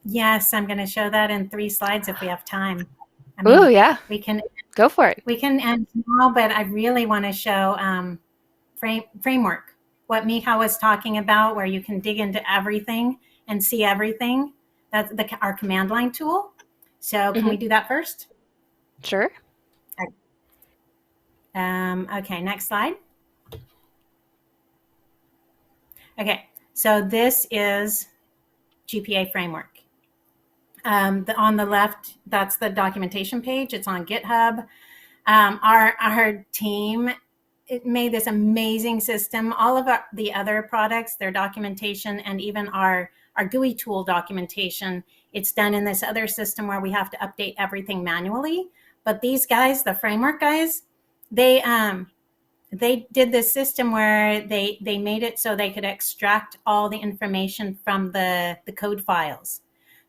Yes, I'm going to show that in 3 slides if we have time. Ooh, yeah. We can go for it. We can end now, but I really want to show framework, what Miha was talking about, where you can dig into everything and see everything. That's our command line tool. So can we do that first? Sure. Okay, next slide. Okay, so this is GPA framework. On the left, that's the documentation page. It's on GitHub. Our team made this amazing system. All of the other products, their documentation, and even our GUI tool documentation, it's done in this other system where we have to update everything manually. But these guys, the framework guys, they did this system where they made it so they could extract all the information from the code files.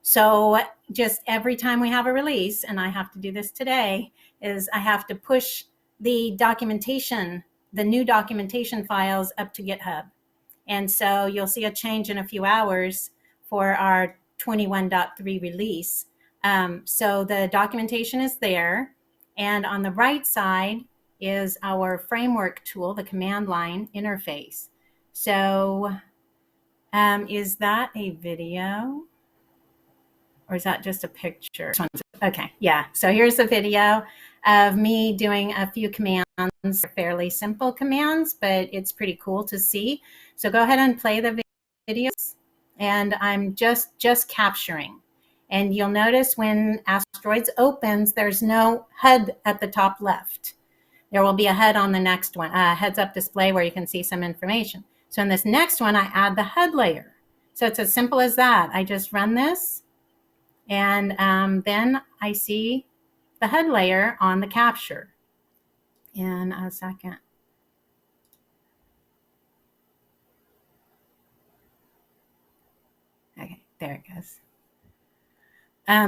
So just every time we have a release, and I have to do this today, is I have to push the documentation, the new documentation files up to GitHub. And so you'll see a change in a few hours for our 21.3 release. So the documentation is there. And on the right side is our framework tool, the command line interface. So is that a video? Or is that just a picture? Okay, yeah. So here's a video of me doing a few commands, fairly simple commands, but it's pretty cool to see. So go ahead and play the videos, and I'm just capturing. And you'll notice when Asteroids opens, there's no HUD at the top left. There will be a HUD on the next one, a heads up display where you can see some information. So in this next one, I add the HUD layer. So it's as simple as that. I just run this. And then I see the HUD layer on the capture. In a second. Okay, there it goes.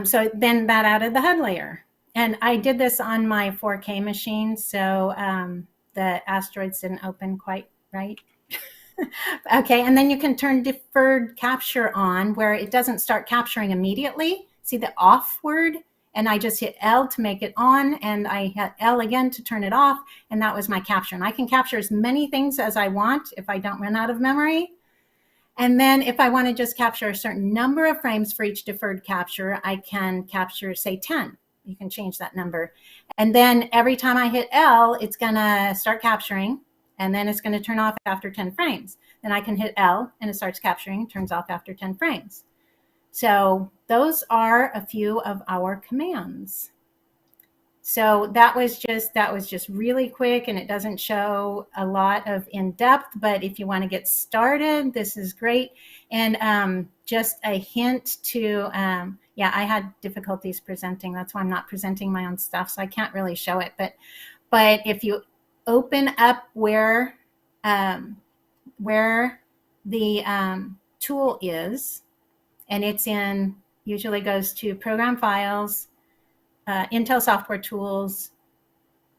So then that added the HUD layer. And I did this on my 4K machine, so the asteroids didn't open quite right. Okay, and then you can turn deferred capture on where it doesn't start capturing immediately. See the off word? And I just hit L to make it on, and I hit L again to turn it off, and that was my capture. And I can capture as many things as I want if I don't run out of memory. And then if I want to just capture a certain number of frames for each deferred capture, I can capture, say, 10. You can change that number. And then every time I hit L, it's going to start capturing, and then it's going to turn off after 10 frames. Then I can hit L, and it starts capturing, turns off after 10 frames. So those are a few of our commands. So that was just really quick, and it doesn't show a lot of in-depth, but if you want to get started, this is great. And just a hint to, yeah, I had difficulties presenting. That's why I'm not presenting my own stuff, so I can't really show it. But if you open up where the tool is, and it's in, usually goes to Program Files, Intel Software Tools,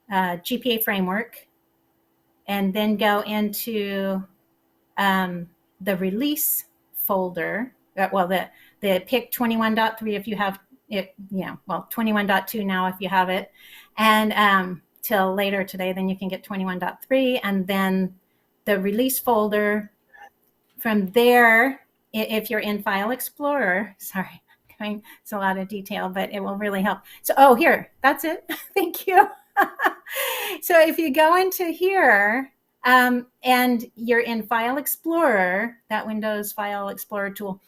GPA Framework, and then go into the release folder. Well, the pick 21.3 if you have it, well, 21.2 now if you have it, and till later today, then you can get 21.3, and then the release folder. From there, if you're in File Explorer, sorry, it's a lot of detail, but it will really help. So, oh, here, that's it. Thank you. So if you go into here and you're in File Explorer, that Windows File Explorer tool,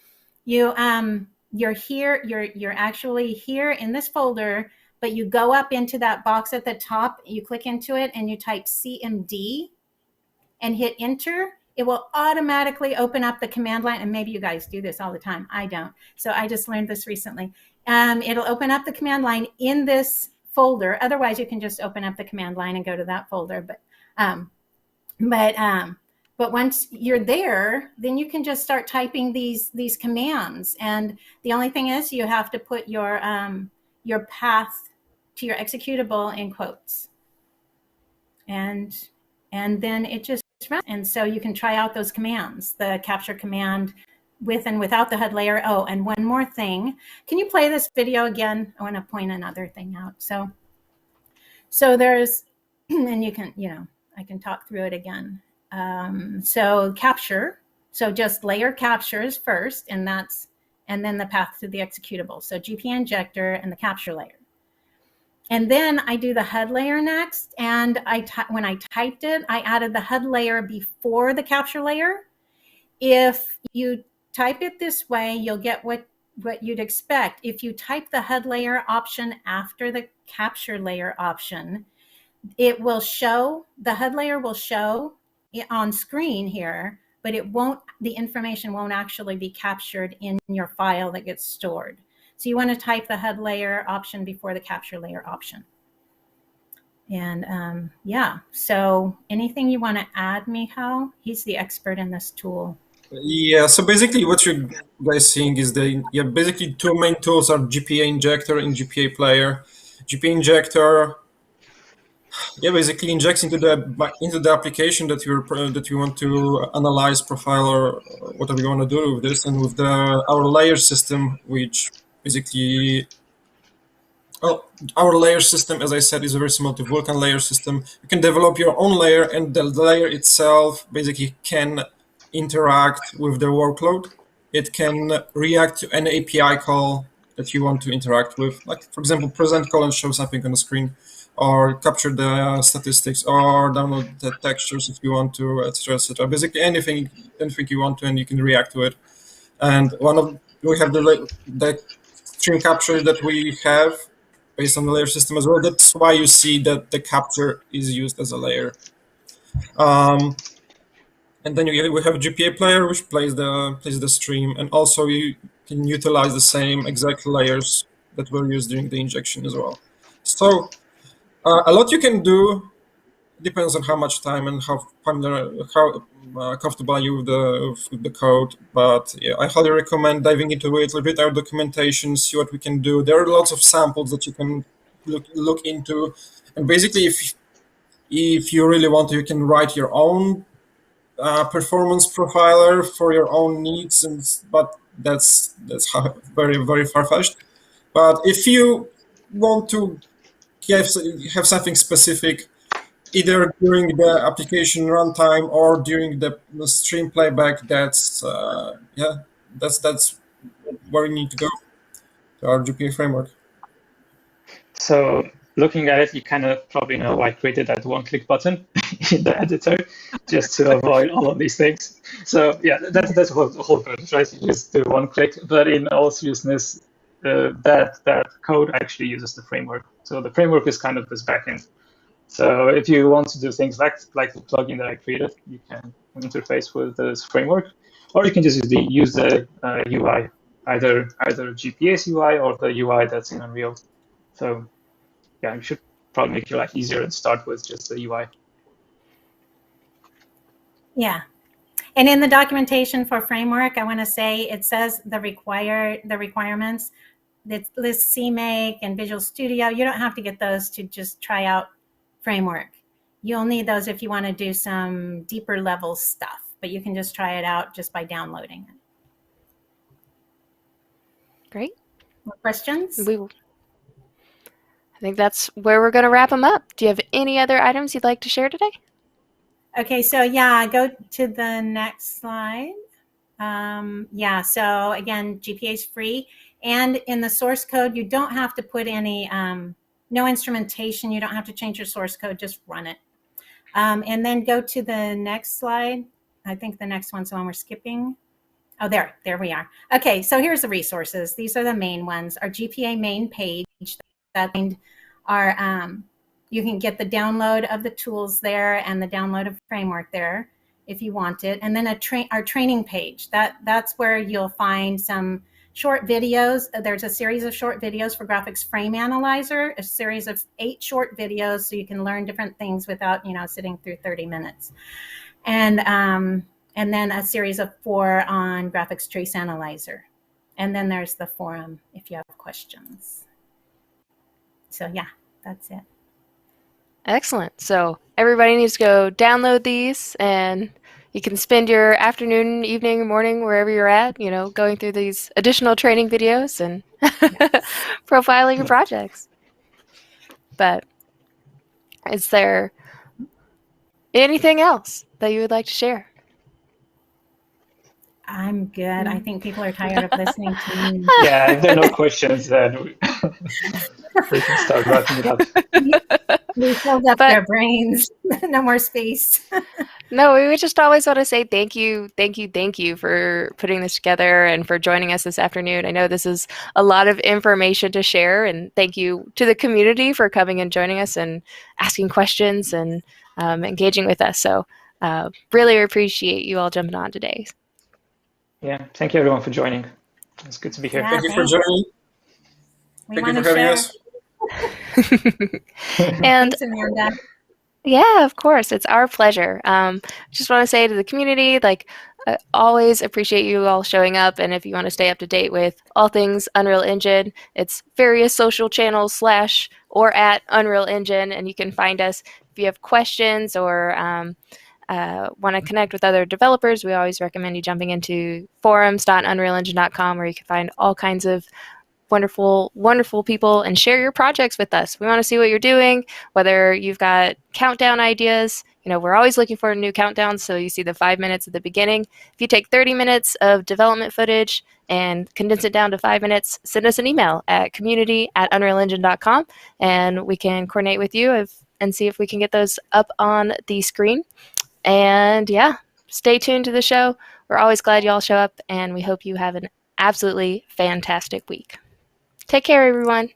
you're here, you're actually here in this folder, but you go up into that box at the top, you click into it, and you type CMD and hit enter. It will automatically open up the command line. And maybe you guys do this all the time. I don't. So I just learned this recently. It'll open up the command line in this folder. Otherwise, you can just open up the command line and go to that folder. But once you're there, then you can just start typing these commands. And the only thing is you have to put your path to your executable in quotes. And then it just runs. And so you can try out those commands, the capture command with and without the HUD layer. Oh, and one more thing. Can you play this video again? I want to point another thing out. So there's, and you can, I can talk through it again. So capture, so just layer captures first, and then the path to the executable. So GPA injector and the capture layer. And then I do the HUD layer next. And when I typed it, I added the HUD layer before the capture layer. If you type it this way, you'll get what you'd expect. If you type the HUD layer option after the capture layer option, it will show, the HUD layer will show it on screen here, but the information won't actually be captured in your file that gets stored. So you want to type the HUD layer option before the capture layer option. And yeah, so anything you want to add, Michal? He's the expert in this tool. Yeah, so basically what you guys seeing is basically two main tools are GPA injector and GPA player. GPA injector, basically injects into the application that you want to analyze, profile, or whatever you want to do with this, and with our layer system, which basically, our layer system, as I said, is very similar to Vulkan layer system. You can develop your own layer, and the layer itself basically can interact with the workload. It can react to an API call that you want to interact with, like, for example, present call and show something on the screen, or capture the statistics, or download the textures if you want to, etc., etc. Basically anything you want to, and you can react to it. And we have the stream capture that we have based on the layer system as well. That's why you see that the capture is used as a layer. And then we have a GPA player, which plays the stream, and also you can utilize the same exact layers that were used during the injection as well. So a lot you can do. Depends on how much time and how comfortable are you with the code. But yeah, I highly recommend diving into it, read our documentation, see what we can do. There are lots of samples that you can look into, and basically, if you really want to, you can write your own performance profiler for your own needs, but that's very, very far-fetched. But if you want to have something specific, either during the application runtime or during the stream playback. That's that's where we need to go to our GPA framework. So looking at it, you kind of probably know I created that one-click button in the editor just to avoid all of these things. So yeah, that's the whole purpose, right? You just do one click, but in all seriousness, that code actually uses the framework. So the framework is kind of this backend. So if you want to do things like the plugin that I created, you can interface with this framework, or you can just use the UI, either GPA's UI or the UI that's in Unreal. So yeah, you should probably make your life easier and start with just the UI. Yeah. And in the documentation for framework, I want to say it says the requirements. It lists CMake and Visual Studio. You don't have to get those to just try out framework. You'll need those if you want to do some deeper level stuff, but you can just try it out just by downloading it. Great. More questions? I think that's where we're going to wrap them up. Do you have any other items you'd like to share today? Okay, so yeah, go to the next slide. Yeah, so again, GPA is free. And in the source code, you don't have to put any, no instrumentation. You don't have to change your source code, just run it. And then go to the next slide. I think the next one's the one we're skipping. Oh, there we are. Okay, so here's the resources. These are the main ones. Our GPA main page, that are, you can get the download of the tools there and the download of framework there if you want it. And then our training page, that's where you'll find some short videos. There's a series of short videos for Graphics Frame Analyzer, a series of 8 short videos so you can learn different things without, sitting through 30 minutes. And then a series of 4 on Graphics Trace Analyzer. And then there's the forum if you have questions. So yeah, that's it. Excellent. So everybody needs to go download these, and you can spend your afternoon, evening, morning, wherever you're at, going through these additional training videos and profiling your projects. But is there anything else that you would like to share? I'm good. I think people are tired of listening to me. Yeah, if there are no questions, then we can start wrapping it up. We filled up their brains. No more space. No, we would just always want to say thank you for putting this together and for joining us this afternoon. I know this is a lot of information to share, and thank you to the community for coming and joining us and asking questions and engaging with us. So really appreciate you all jumping on today. Yeah, thank you everyone for joining. It's good to be here. Yeah, Thank you for joining. Thank you for having us. And thanks, Amanda. Yeah, of course. It's our pleasure. Just want to say to the community, I always appreciate you all showing up. And if you want to stay up to date with all things Unreal Engine, it's various social channels / or at Unreal Engine. And you can find us if you have questions or want to connect with other developers. We always recommend you jumping into forums.unrealengine.com, where you can find all kinds of wonderful people and share your projects with us. We want to see what you're doing, whether you've got countdown ideas. We're always looking for new countdowns, so you see the 5 minutes at the beginning. If you take 30 minutes of development footage and condense it down to 5 minutes, send us an email at community@unrealengine.com, and we can coordinate with you and see if we can get those up on the screen. And yeah, stay tuned to the show. We're always glad you all show up, and we hope you have an absolutely fantastic week. Take care, everyone.